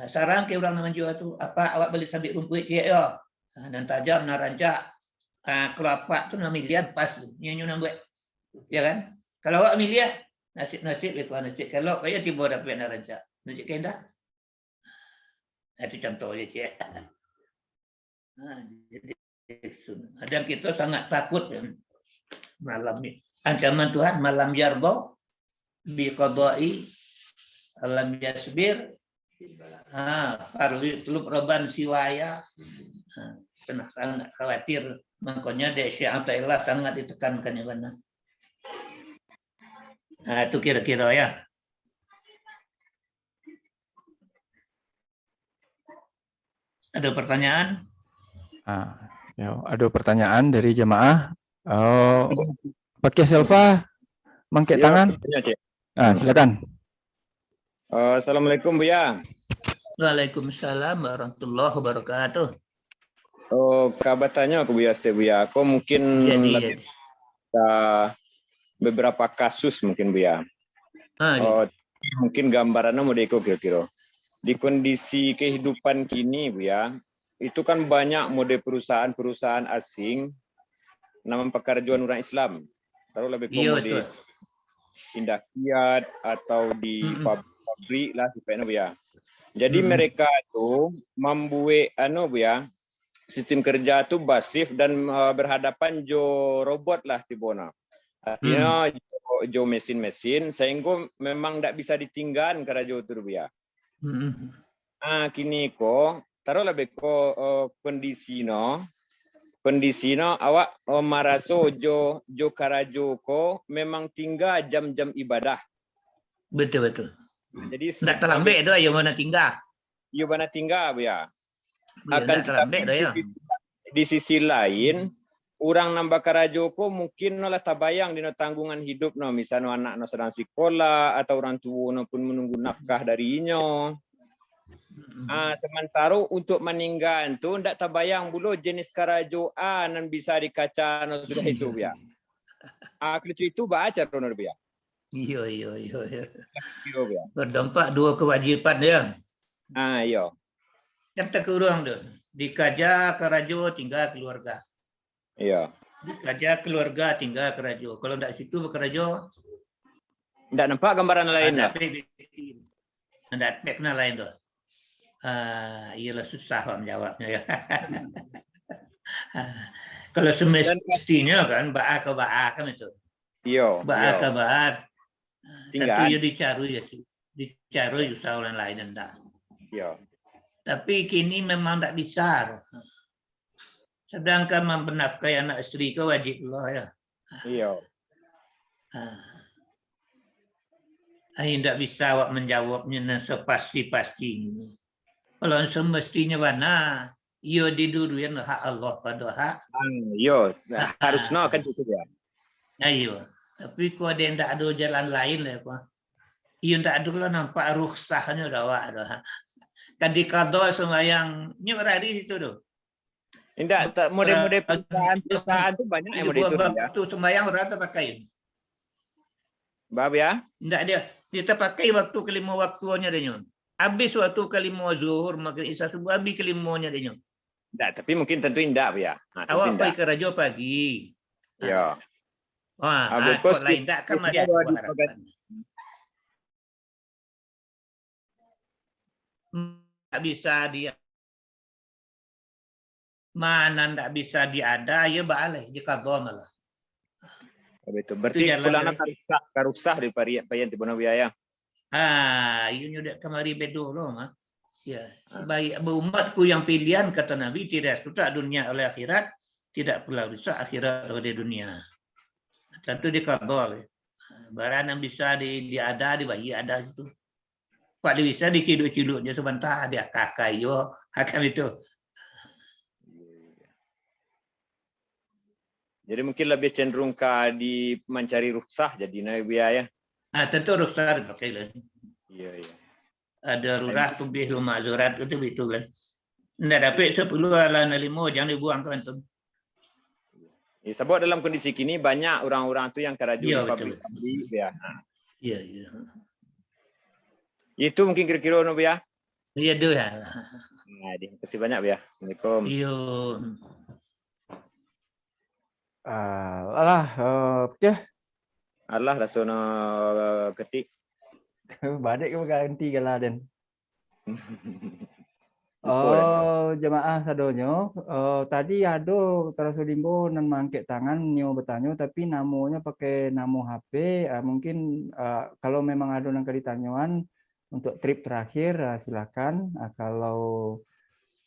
Sarang ke orang nak jual tu, apa awak beli sabit rumput cik yo. Dan tajam nak rancak, kelapa tu nak milian pas tu, nyanyi nak buat, ya kan? Kalau awak miliah, nasib itu nasib. Kalau kaya tiba dapat nak rancak, nasib kena. Itu contoh je cik. Jadi, dan kita sangat takut malam ni. Ancaman Tuhan malam yarbo bi qada'i alam yasbir farli tulub roban siwaya. Sangat khawatir makanya syiar Allah sangat ditekankan ya benar. Itu kira-kira ya. Ada pertanyaan? Ya, ada pertanyaan dari jemaah. Pakai Selva, mangkek tangan. Silakan. Assalamualaikum Buya. Waalaikumsalam warahmatullahi wabarakatuh. Kabarnya aku Buya, Buya. Aku mungkin beberapa kasus mungkin Buya. Mungkin gambarannya mau deko kira-kira. Di kondisi kehidupan kini Buya, itu kan banyak mode perusahaan asing nama pekerjaan orang Islam. Taruh lebih di Indah Kiat atau di pabrik lah supaya ya. Jadi mereka itu membuat ya sistem kerja itu pasif dan berhadapan jo robot lah tibona. Artinya jo mesin-mesin sehingga memang tidak bisa ditinggal karena jo itu ya. Kini ko taruh lebih kondisinya awak maraso jo karajo ko memang tinggal jam-jam ibadah. Betul. Jadi tidak terlambat doa yang mana tinggal. Yo mana tinggal ya. Akan terlambat doa. Di sisi lain orang nambah karajo ko mungkin nolah tabayang dino tanggungan hidup no misalnya anak no sedang sekolah atau orang tua no pun menunggu nafkah darinya. Sementara untuk meninggal itu tidak terbayang bulu jenis karajoan yang bisa dikaca sudah itu ya. Kelucu itu baca runor ya. Iya. Berdampak dua kewajiban dia. Iya. Kata kurang tu, dikaja karajo tinggal keluarga. Iya. Dikaja keluarga tinggal karajo. Kalau tidak situ berkarajo, tidak nampak gambaran lain lah. Tidak lain tu. Ialah susah lah menjawabnya ya. Kalau semestinya kan ba'a ke ba'a kan itu. Iya. Ba'a ke ba'a. Tinggal. Tentu dicari usaha orang lain enggak. Iya. Tapi kini memang tak bisa. Sedangkan menafkahi anak istri ke wajib Allah ya. Iya. Tidak bisa awak menjawabnya sepasti-pasti. Kalau semestinya mana, ia didudukan hak Allah pada hak. Iya, harusnya kan itu ya. Iya, tapi kalau dia tidak ada jalan lain lah, ia tidak ada lah nampak rukhsahnya dah. Kan di kadal sembahyangnya berada di situ tu. Tidak, model-model perusahaan tu banyak yang model itu ya. Waktu sembahyang berada pakai. Bab ya? Tidak dia pakai waktu kelima waktunya dia. Habis waktu kelima zuhur, maghrib isya subuh habis kelimanya dia. Tidak, tapi mungkin tentu tidak ya. Awak pergi kerja pagi. Ya. Kok lain tak kan masih ada harapan. Tak bisa dia mana tak bisa diada ya balai jika malah. Betul. Berarti kulana karusah di parian di Bonawiaya. Ini udah kemari bedo loh mah. Ya, baik umatku yang pilihan kata Nabi tidak rusak dunia oleh akhirat, tidak pula rusak akhirat oleh dunia. Tentu dikabul. Barang yang bisa diada dibagi ada itu. Pak bisa dikiduk-kiduknya sebentar dia kakak yo akan itu. Jadi mungkin lebih cenderung di mencari ruksah jadi Nawiaya. Tentu ruksah dipakai lah. Iya. Ada rurat tubih rumah zurat itu betul lah. Nggak dapat 10 ala 5 jangan dibuang ke antum. Ya, sebab dalam kondisi kini banyak orang-orang tu yang kerja di pabrik ya. Iya. Itu mungkin kira-kira no ya. Iya tu ya. Nah, terima kasih banyak ya. Assalamualaikum. Iya. Oke. Allah rasono ketik. Badek ke ganti kala den. Jemaah sadonyo, tadi ada terasolimbo nan mangkek tangan nyo bertanya tapi namanya pakai namo HP, mungkin kalau memang ada yang ditanyaan untuk trip terakhir silakan. Kalau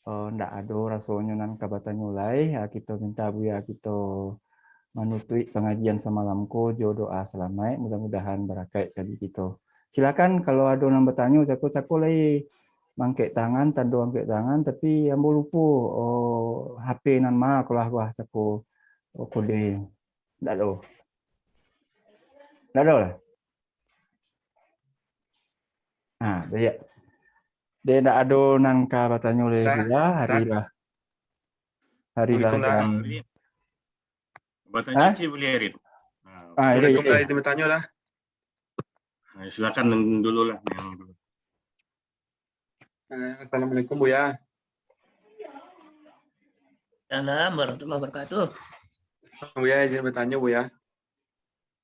ndak ada rasanya nan kabatan mulai, kita minta Buya kita menutupi pengajian semalamku jo doa selamat, mudah-mudahan berakat kali kita. Silakan kalau ada yang bertanya, cako lagi mangkek tangan, tanda mangkek tangan, tapi yang lupa HP nan ma kalau gua cako kode ndak ada lah. Dia ndak ada nan ka bertanya oleh dia harilah yang Bertanya sih boleh Rit. Assalamualaikum itu bertanya lah. Silakan dulu lah. Assalamualaikum Buya. Assalamualaikum warahmatullahi wabarakatuh. Buya izin bertanya Buya.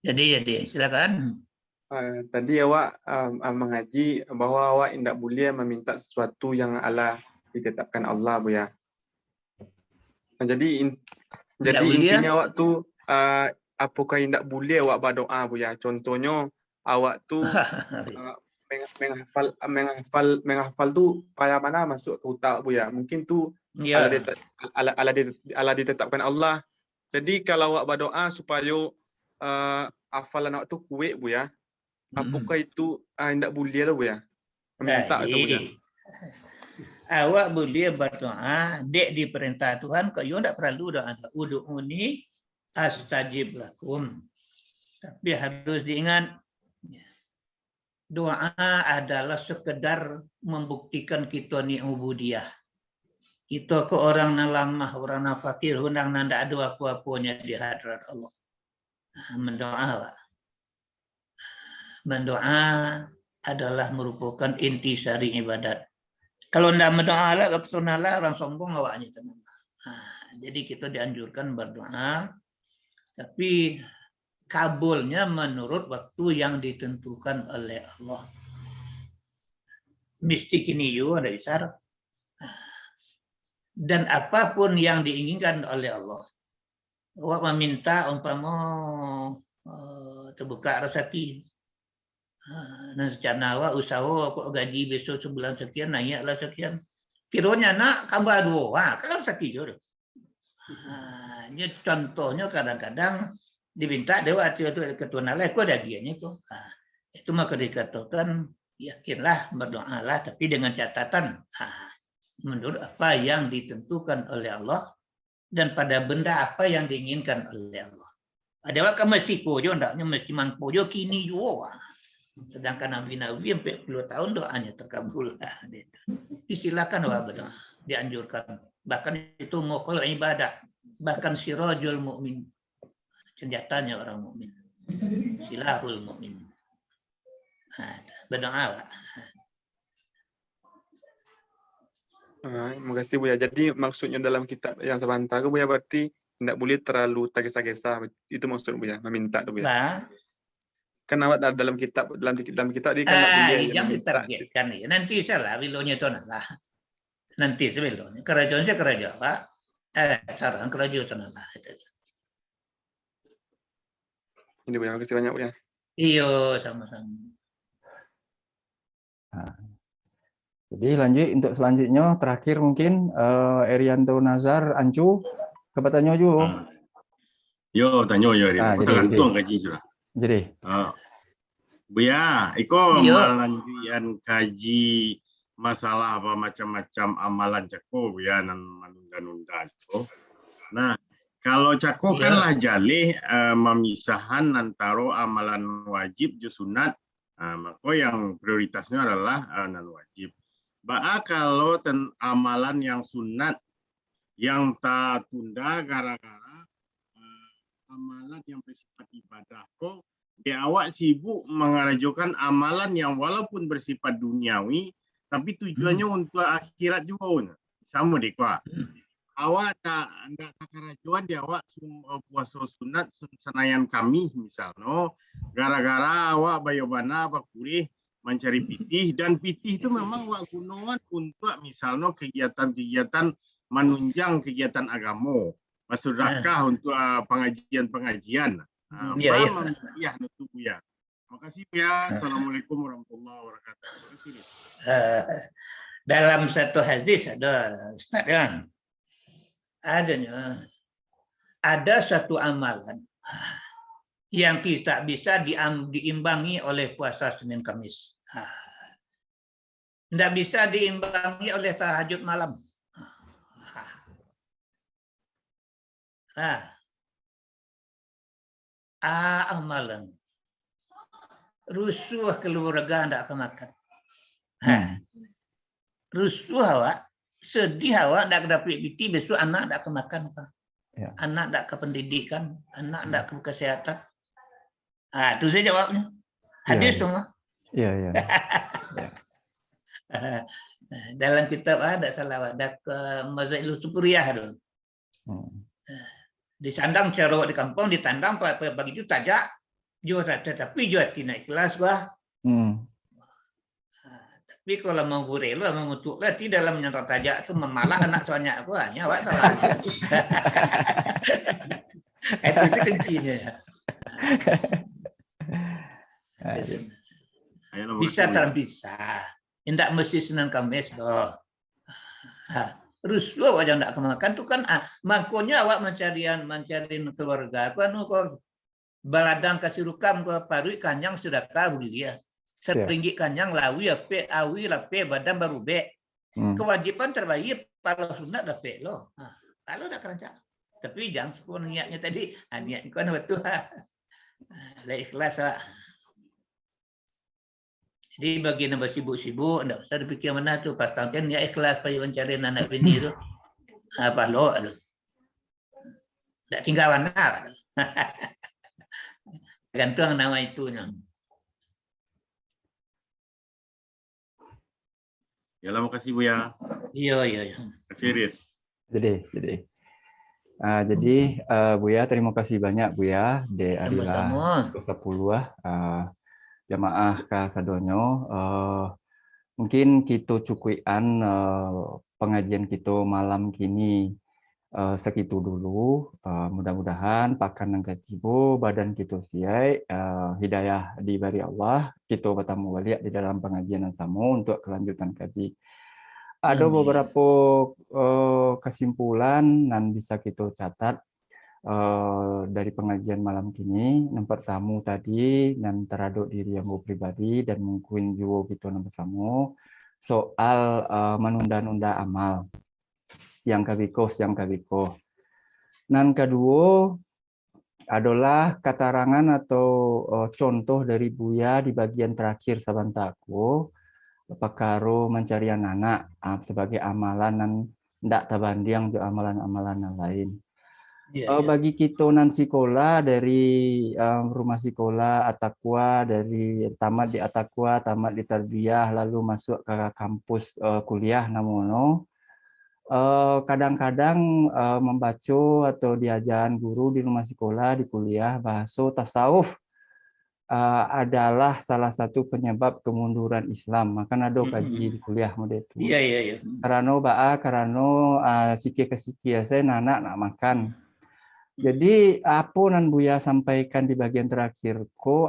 Jadi silakan. Tadi awak mengaji bahwa awak tidak boleh meminta sesuatu yang Allah ditetapkan Allah Buya. Jadi intinya awak tu apakah tidak boleh awak berdoa Buya? Contohnya awak tu menghafal tu pada mana masuk ke otak Buya. Mungkin tu Allah ditetapkan Allah. Jadi kalau awak berdoa supaya hafalan awak tu kuat Buya, apakah itu tidak boleh lah Buya? Meminta tu Buya. Awak boleh berdoa, dek diperintah Tuhan, kau tidak perlu doa. Udu'uni astajib lakum. Tapi harus diingat, doa adalah sekedar membuktikan kita ni ubudiyah. Kita ke orang yang lamah, orang yang fakir, orang yang tidak ada apa-apanya di hadirat Allah. Mendoa adalah merupakan intisari ibadat. Kalau tidak mendoa lah, orang sombong awaknya teman. Jadi kita dianjurkan berdoa, tapi kabulnya menurut waktu yang ditentukan oleh Allah. Mesti kini juga ada isyarat. Dan apapun yang diinginkan oleh Allah, awak meminta umpama terbuka rezeki. Dan secara awak usaha kok gaji besok sebulan sekian naiklah sekian. Kiranya nak tambah 2, kan rezeki juga. Ini contohnya kadang-kadang diminta dewa itu ketua nalai kok ada dianya tuh. Itu maka dikatakan yakinlah berdoalah tapi dengan catatan menurut apa yang ditentukan oleh Allah dan pada benda apa yang diinginkan oleh Allah. Ada kan mesti pojo, ndaknya mesti mangpojo kini juga. Sedangkan Nabi-Nabi sampai 10 tahun doanya terkabul. Disilakan berdoa, dianjurkan. Bahkan itu mukhul ibadah, bahkan sirajul mukmin, senjatanya orang mukmin, silahul mukmin. Berdoa. Terima kasih Buya. Jadi maksudnya dalam kitab yang sebentar Buya berarti tidak boleh terlalu tergesa-gesa. Itu maksud Buya, meminta tuh Buya. Nah, Kan awak dalam kitab dia kan tidak boleh ya yang meminta. ditargetkan ya. Nanti salah bilonya itu lah. Nanti sebelumnya kerajaan saya kerajaan Pak. Saran kerajaan sana lah. Ini Buya, makasih banyak Buya. Iyo, sama-sama. Nah, jadi lanjut untuk selanjutnya terakhir mungkin Erianto Nazar Ancu kebatannya juga. Yo tanya yo Ah, aku jadi. tergantung gaji sudah. Jadi. Buya, iko Iya. melanjutkan kaji masalah apa macam-macam amalan cako Buya nan menunda-nunda itu. Nah, kalau cako kan lah jalih memisahan antara amalan wajib ju sunat. Maka yang prioritasnya adalah nan wajib. Kalau amalan yang sunat yang tak tunda gara-gara amalan yang bersifat ibadah kok di awak sibuk mengajukan amalan yang walaupun bersifat duniawi tapi tujuannya untuk akhirat juga. Sama deh Pak. Awak tak kerajuan di awak puasa sunat senayan kami misalnya gara-gara awak bayobana apa kurih mencari pitih dan pitih itu memang awak gunakan untuk misalnya kegiatan-kegiatan menunjang kegiatan agama masudahkah untuk pengajian-pengajian. Ya, nutu ya. Makasih ya. Assalamualaikum warahmatullahi wabarakatuh. Dalam satu hadis ada Ustaz ya. Ada satu amalan yang tidak bisa diimbangi oleh puasa Senin Kamis. Tidak bisa diimbangi oleh tahajud malam. Amalan rusuh keluarga tidak akan makan. Rusuh awak, sedih awak tidak dapat biti, besok anak tidak akan makan apa. Ya. Anak tidak ke pendidikan, anak tidak ke kesehatan. Itu saya jawabnya. Hadis semua. Iya. Dalam kitab ada salah ada ke Mazailus Supuriyah dulu. Disandang cerok di kampung, ditandang begitu tajak, jual tetapi jual tidak ikhlas bah. Tapi kalau mau gurelu, mau mutuklah di dalam nyantar tajak itu memalah anak soalnya aku hanya awak salah. Itu sih kuncinya. Bisa tak bisa. Tidak mesti Senin Kamis loh. Rusuh awak jangan tak makan tu kan makanya awak mencari keluarga kan kok baladang kasih rukam ke parui kanyang sudah tahu dia seringgit kanyang lawi ape awi lape badan baru be kewajiban terbaik kalau sunat dapat loh kalau dah keranjang tapi jangan suka niatnya tadi niat kan betul lah ikhlas lah. Jadi bagi yang sibuk-sibuk, tidak usah dipikir mana tu. Pas tahun kan ya ikhlas payah mencari anak bini tu. Apa lo? Tak tinggal mana? Gantung nama itunya. Ya, makasih Buya. Iya. Kasih Rit. Jadi Buya terima kasih banyak Buya de Adila 10 jamaah ka sadonyo mungkin kita cukupan pengajian kita malam kini segitu dulu mudah-mudahan pakan nang katibo badan kita siai hidayah diberi Allah kita bertemu balik di dalam pengajian yang sama untuk kelanjutan kaji. Ada beberapa kesimpulan yang bisa kita catat dari pengajian malam kini. Yang pertama tadi yang terhadap diri yang pribadi dan mungkin juga kita bersama soal menunda-nunda amal siang kabiko. Yang kedua adalah keterangan atau contoh dari Buya di bagian terakhir sabantaku perkara mencarian anak sebagai amalan yang tidak terbanding dengan amalan-amalan yang lain. Bagi kita nan sekolah dari rumah sekolah Atakwa, dari tamat di Atakwa, tamat di Tarbiyah, lalu masuk ke kampus kuliah namono kadang-kadang membaca atau diajaran guru di rumah sekolah, di kuliah, bahasa tasawuf adalah salah satu penyebab kemunduran Islam. Maka ada kaji di kuliah model itu. Iya. Karena siki ke siki saya nak makan. Jadi apa nan Buya sampaikan di bagian terakhir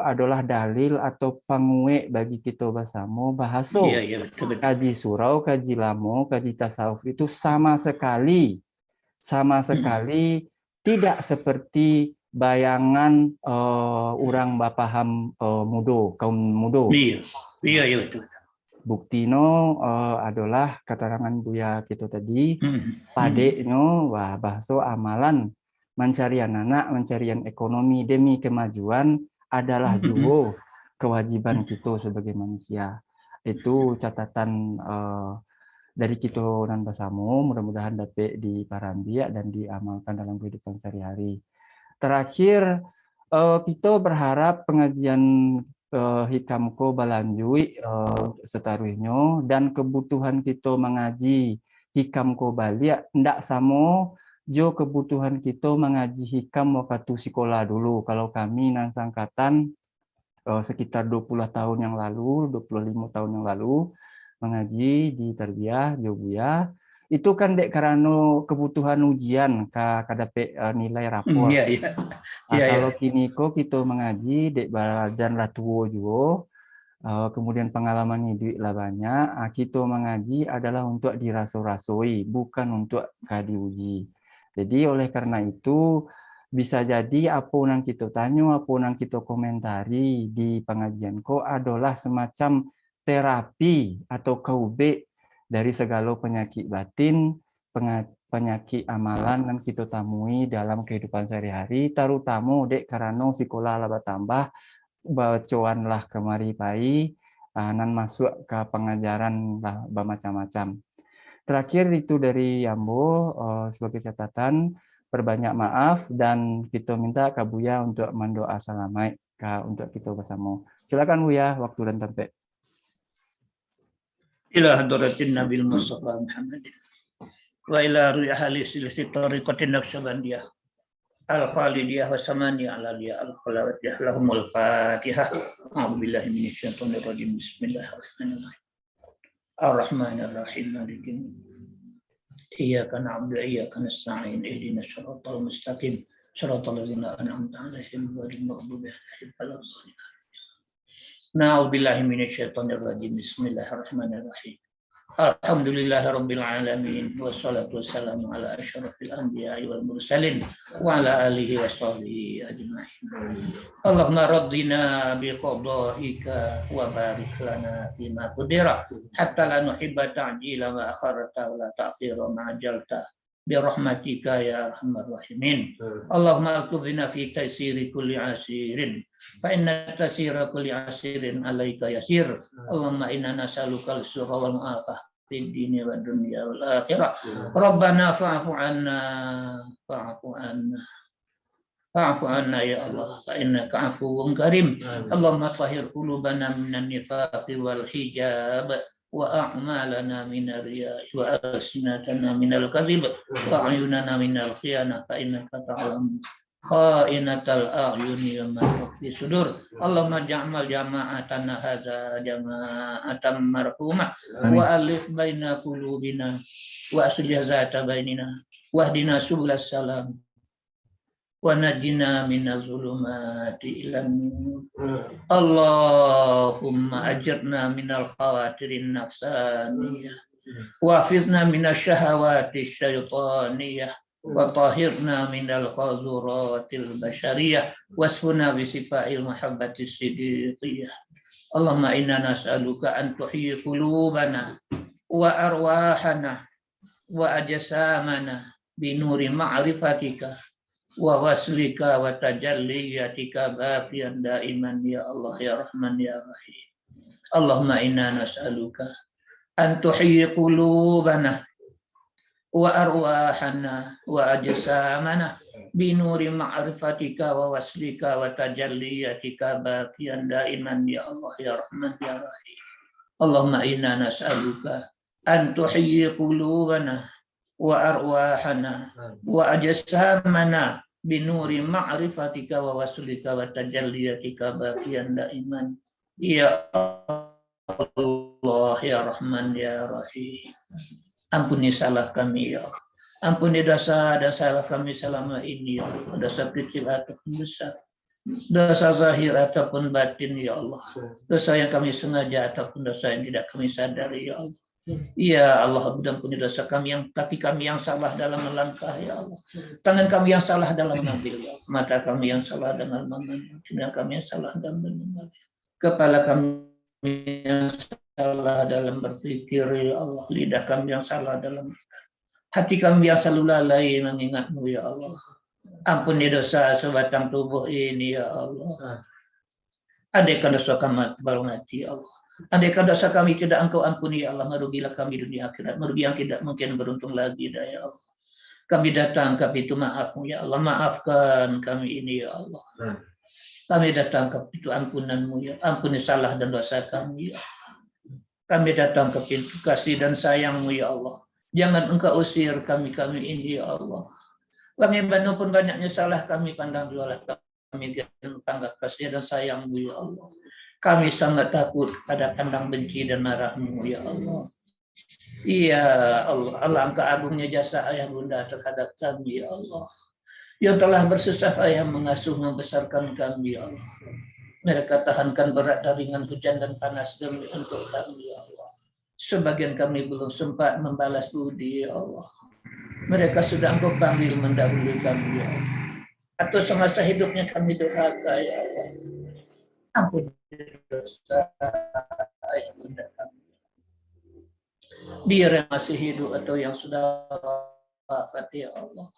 adalah dalil atau pangwe bagi kita bersama bahasa. Iya, betul. Kaji surau, kaji lamo, kaji tasawuf itu sama sekali tidak seperti bayangan orang bapaham kaum mudo. Iya betul. Buktino adalah keterangan Buya kita tadi, padekno bahasa amalan mencarian anak, mencarian ekonomi demi kemajuan adalah juga kewajiban kita sebagai manusia. Itu catatan dari kita dan bersama, mudah-mudahan dapat diparambiak dan diamalkan dalam kehidupan sehari-hari. Terakhir, kita berharap pengajian hikamko balanjui setaruhnya dan kebutuhan kita mengaji hikamko balik ndak sama jo kebutuhan kita mengaji hikam waktu sekolah dulu. Kalau kami nansangkatan sekitar 20 tahun yang lalu, 25 tahun yang lalu mengaji di Tarbiyah Jobuya, itu kan dek karena kebutuhan ujian kadape nilai rapor. Kalau kini kita mengaji dek badan latuo juga, kemudian pengalaman hidup lah banyak, kita mengaji adalah untuk dirasoi-rasoi, bukan untuk diuji. Jadi oleh karena itu bisa jadi apa yang kita tanya, apa yang kita komentari di pengajian adalah semacam terapi atau kaube dari segala penyakit batin, penyakit amalan yang kita temui dalam kehidupan sehari-hari, terutama dek karena sekolah lah bertambah, bacoan lah kemari pai, nan masuk ke pengajaran lah bermacam-macam. Terakhir itu dari Yambo sebagai catatan, berbanyak maaf dan kita minta Kak Buya untuk mendoa salamai untuk kita bersama. Silakan Buya, waktu dan tempat. Ila hadratin Nabil Mustafa Muhammadin wa ila ruhi ahli silsilatul tariqatin naqsyabandiyah al-khalidiyah wa samaniyah alaliyah al-khalawatiyah lahumul fatihah. A'udzu billahi minasyaitonir rajim. Bismillahirrahmanirrahim. Ar-Rahmanir-Rahim. Maliki Iyyaka na'budu wa iyyaka nasta'in. Ihdinas siratal mustaqim. Shiratal ladzina an'amta 'alaihim ghairil maghdubi 'alaihim waladdallin. Na'udzu billahi minasyaitonir rajim. Bismillahirrahmanirrahim. Alhamdulillahirabbil alamin wassalatu wassalamu ala asyrafil anbiya'i wal mursalin wa ala alihi washabihi ajma'in. Allahumma raddina bi qada'ika wa barik lana fima qadira hatta la nuhibba ta'jila ma akharta wa la ta'khira ma ajalta bi rahmatika ya arhamar rahimin. Allahumma aktubna fi taysiri kulli asirin fa inna taysira kulli asirin alayka yasir. Allahumma inna nas'aluka al-surra wal afah fid dini wad dunya wal akhirah. Rabbana fa'fu anna ya Allah fa innaka 'afuwwun karim. Allahumma tahhir qulubana minan nifaqi wal hijab wa a'malana minar riya'i wa alsinatana minal kadhib wa a'yunana minal khiyanah fa innaka ta'lamu kha'inatal a'yuni wa ma tukhfi sudur. Allahumma ja'al jama'atana hadza jama'atan marhumah wa alif baina qulubina wa aslih zata bainina wahdina subulas salam wa najina minaz zulumati ilan nur. Allahumma ajirna minal khawatirin nafsaniyah wa hafizna minasy syahawati syaitaniyah wa tahhirna minal qaduratil basyariyah wasfuna bi sifail mahabbati siddiqiyah. Allahumma inna nas'aluka an tuhyi qulubana wa arwahana wa ajsamana bi nuri ma'rifatika wa waslika wa tajalliyatika baqiyan daiman ya Allah ya Rahman ya Rahim. Allahumma inna nas'aluka an tuhyi qulubana wa arwahana wa ajsamana bi nuri ma'rifatika wa waslika wa tajalliyatika baqiyan daiman ya Allah ya Rahman ya Rahim. Allahumma inna nas'aluka an tuhyi qulubana wa arwahana wa ajsamana binuri ma'rifatika wa wasulika wa tajalliyatika baqiyan daiman ya Allah ya Rahman ya Rahim. Ampuni salah kami ya Allah. Ampuni dosa dan salah kami selama ini ya Allah. Dosa kecil ataupun besar, dosa zahir ataupun batin ya Allah. Dosa yang kami sengaja ataupun dosa yang tidak kami sadari ya Allah. Ya Allah, ampuni dosa kami, yang kaki kami yang salah dalam melangkah ya Allah. Tangan kami yang salah dalam mengambil ya Allah. Mata kami yang salah dalam memandang, telinga kami yang salah dalam mendengar. Kepala kami yang salah dalam berpikir ya Allah. Lidah kami yang salah dalam hati kami yang selalu lalai mengingat-Mu ya Allah. Ampuni dosa sebatang tubuh ini ya Allah. Andaikan dosa kami baru mati ya Allah. Andaikan dosa kami tidak Engkau ampuni ya Allah, merugilah kami dunia akhirat, merugi yang tidak mungkin beruntung lagi ya Allah. Kami datang ke pintu maaf-Mu ya Allah, maafkan kami ini ya Allah. Kami datang ke pintu ampunan-Mu ya, ampuni salah dan dosa kami ya. Kami datang ke pintu kasih dan sayang-Mu ya Allah. Jangan Engkau usir kami ini ya Allah. Bagaimanapun banyaknya salah kami, pandang jualah kami tangga kasih dan sayang-Mu ya Allah. Kami sangat takut pada pandang benci dan marah-Mu ya Allah. Ya Allah, alangkah agungnya jasa ayah bunda terhadap kami ya Allah. Yang telah bersusah payah mengasuh membesarkan kami ya Allah. Mereka tahankan berat ringan hujan dan panas demi untuk kami ya Allah. Sebagian kami belum sempat membalas budi ya Allah. Mereka sudah Engkau panggil mendahului kami ya Allah. Atau semasa hidupnya kami durhaka ya Allah. Ampun dosa ayah bunda kami. Biar yang masih hidup atau yang sudah wafat ya Allah.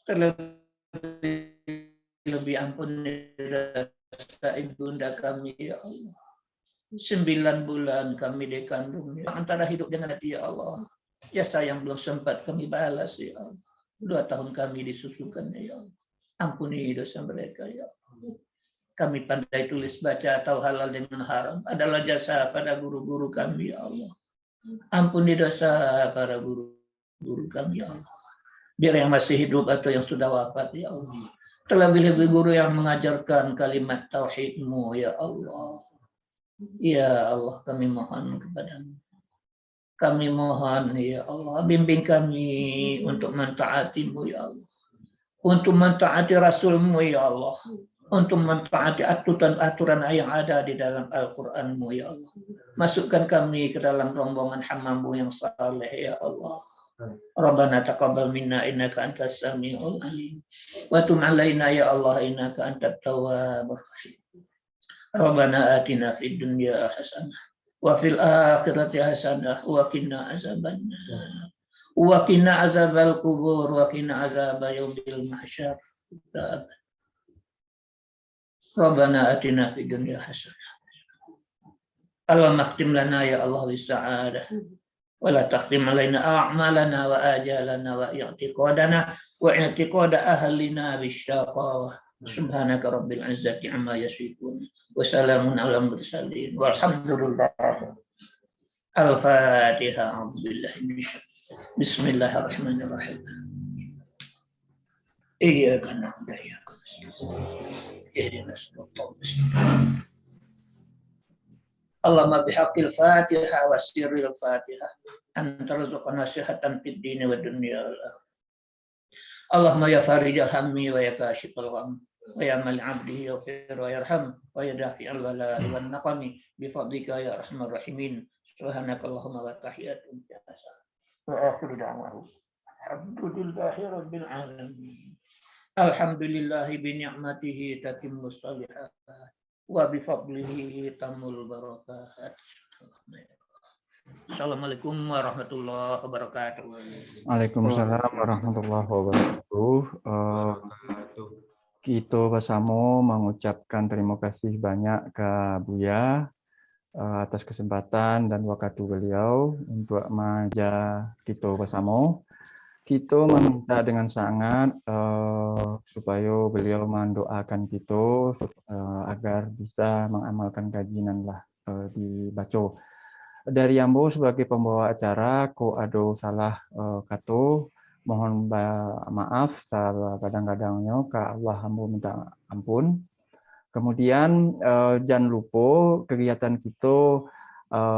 Terlebih ampuni dosa ibunda kami ya Allah. 9 bulan kami dikandungnya antara hidup dengan mati ya Allah. Ya sayang belum sempat kami balas ya Allah. 2 tahun kami disusukannya ya Allah. Ampuni dosa mereka ya Allah. Kami pandai tulis baca atau halal dengan haram adalah jasa pada guru-guru kami ya Allah. Ampuni dosa para guru-guru kami ya Allah. Biar yang masih hidup atau yang sudah wafat ya Allah. Terlebih-lebih guru yang mengajarkan kalimat tauhid-Mu ya Allah. Ya Allah, kami mohon kepada-Mu. Kami mohon ya Allah, bimbing kami untuk mentaati-Mu ya Allah. Untuk mentaati Rasul-Mu ya Allah. Untuk mentaati aturan yang ada di dalam Al-Quran-Mu ya Allah. Masukkan kami ke dalam rombongan hamba-Mu yang saleh ya Allah. Rabbana taqabbal minna innaka antas samiul alim. Wa tub alaina ya Allah innaka antat tawwabur rahim. Rabbana atina fid dunya hasanah wa fil akhirati hasanah wa qina azabannar. Wa qina azabal qubur wa qina azab yaumil mahsyar. Rabbana atina fid dunya hasanah. Allahumma khtim lana ya Allah bis sa'adah. Wa la taqdim alaina a'malana wa ajalana wa i'tiqadana wa i'tiqada ahlina bis syaqawah. Subhanaka rabbil izzati amma yasifun wa salamun alal mursalin walhamdulillah. Al-Fatihah. Bismillahirrahmanirrahim. Iyyaka na'budu wa iyyaka nasta'in. Ihdinas siratal mustaqim. Allahumma bihaqqil Fatihah wa sirril Fatihah anta rzuqna sihhatan fid dini wad dunya. Allahumma ya farijal hammi wa ya kashifal gham wa ya mal 'abdi yaghfir wa yarham wa ya dafi'al bala'i wan naqami bi fadlika ya arhamar rahimin. Subhanakallahumma wa tahiyyatun biasa. Wa akhiru da'wahu alhamdulillahi rabbil alamin. Alhamdulillahi bi ni'matihi tatimmus shalihat wa bi fadlihi tamul barakat. Assalamualaikum warahmatullahi wabarakatuh. Waalaikumsalam warahmatullahi wabarakatuh. Kita bersama mengucapkan terima kasih banyak ke Buya atas kesempatan dan waktu beliau untuk mengajar kita bersama. Kita meminta dengan sangat supaya beliau mendoakan kita agar bisa mengamalkan kajian dibaca. dari Ambo sebagai pembawa acara, ko ado salah kato, mohon maaf salah kadang-kadangnya ke Allah Ambo minta ampun. Kemudian jangan lupa kegiatan kita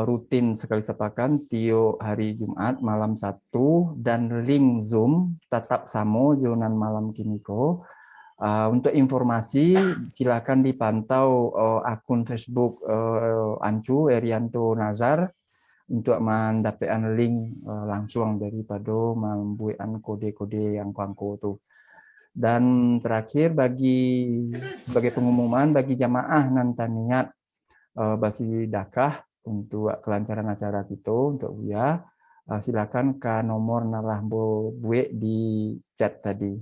rutin sekali sepakan tiap hari Jumat malam 1 dan link Zoom tetap sama jonan malam kiniko. Untuk informasi silakan dipantau akun Facebook Ancu Erianto Nazar untuk mendapatkan link langsung daripada membuat kode-kode yang kuangko tuh. Dan terakhir sebagai pengumuman bagi jamaah nanti niat basi dakah untuk kelancaran acara kita untuk Buya, silakan ke nomor nalah buat di chat tadi.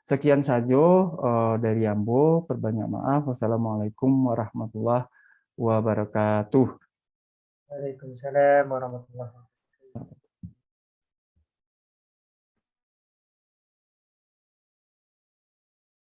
Sekian saja dari Ambo, perbanyak maaf. Wassalamualaikum warahmatullahi wabarakatuh. Waalaikumsalam warahmatullahi wabarakatuh.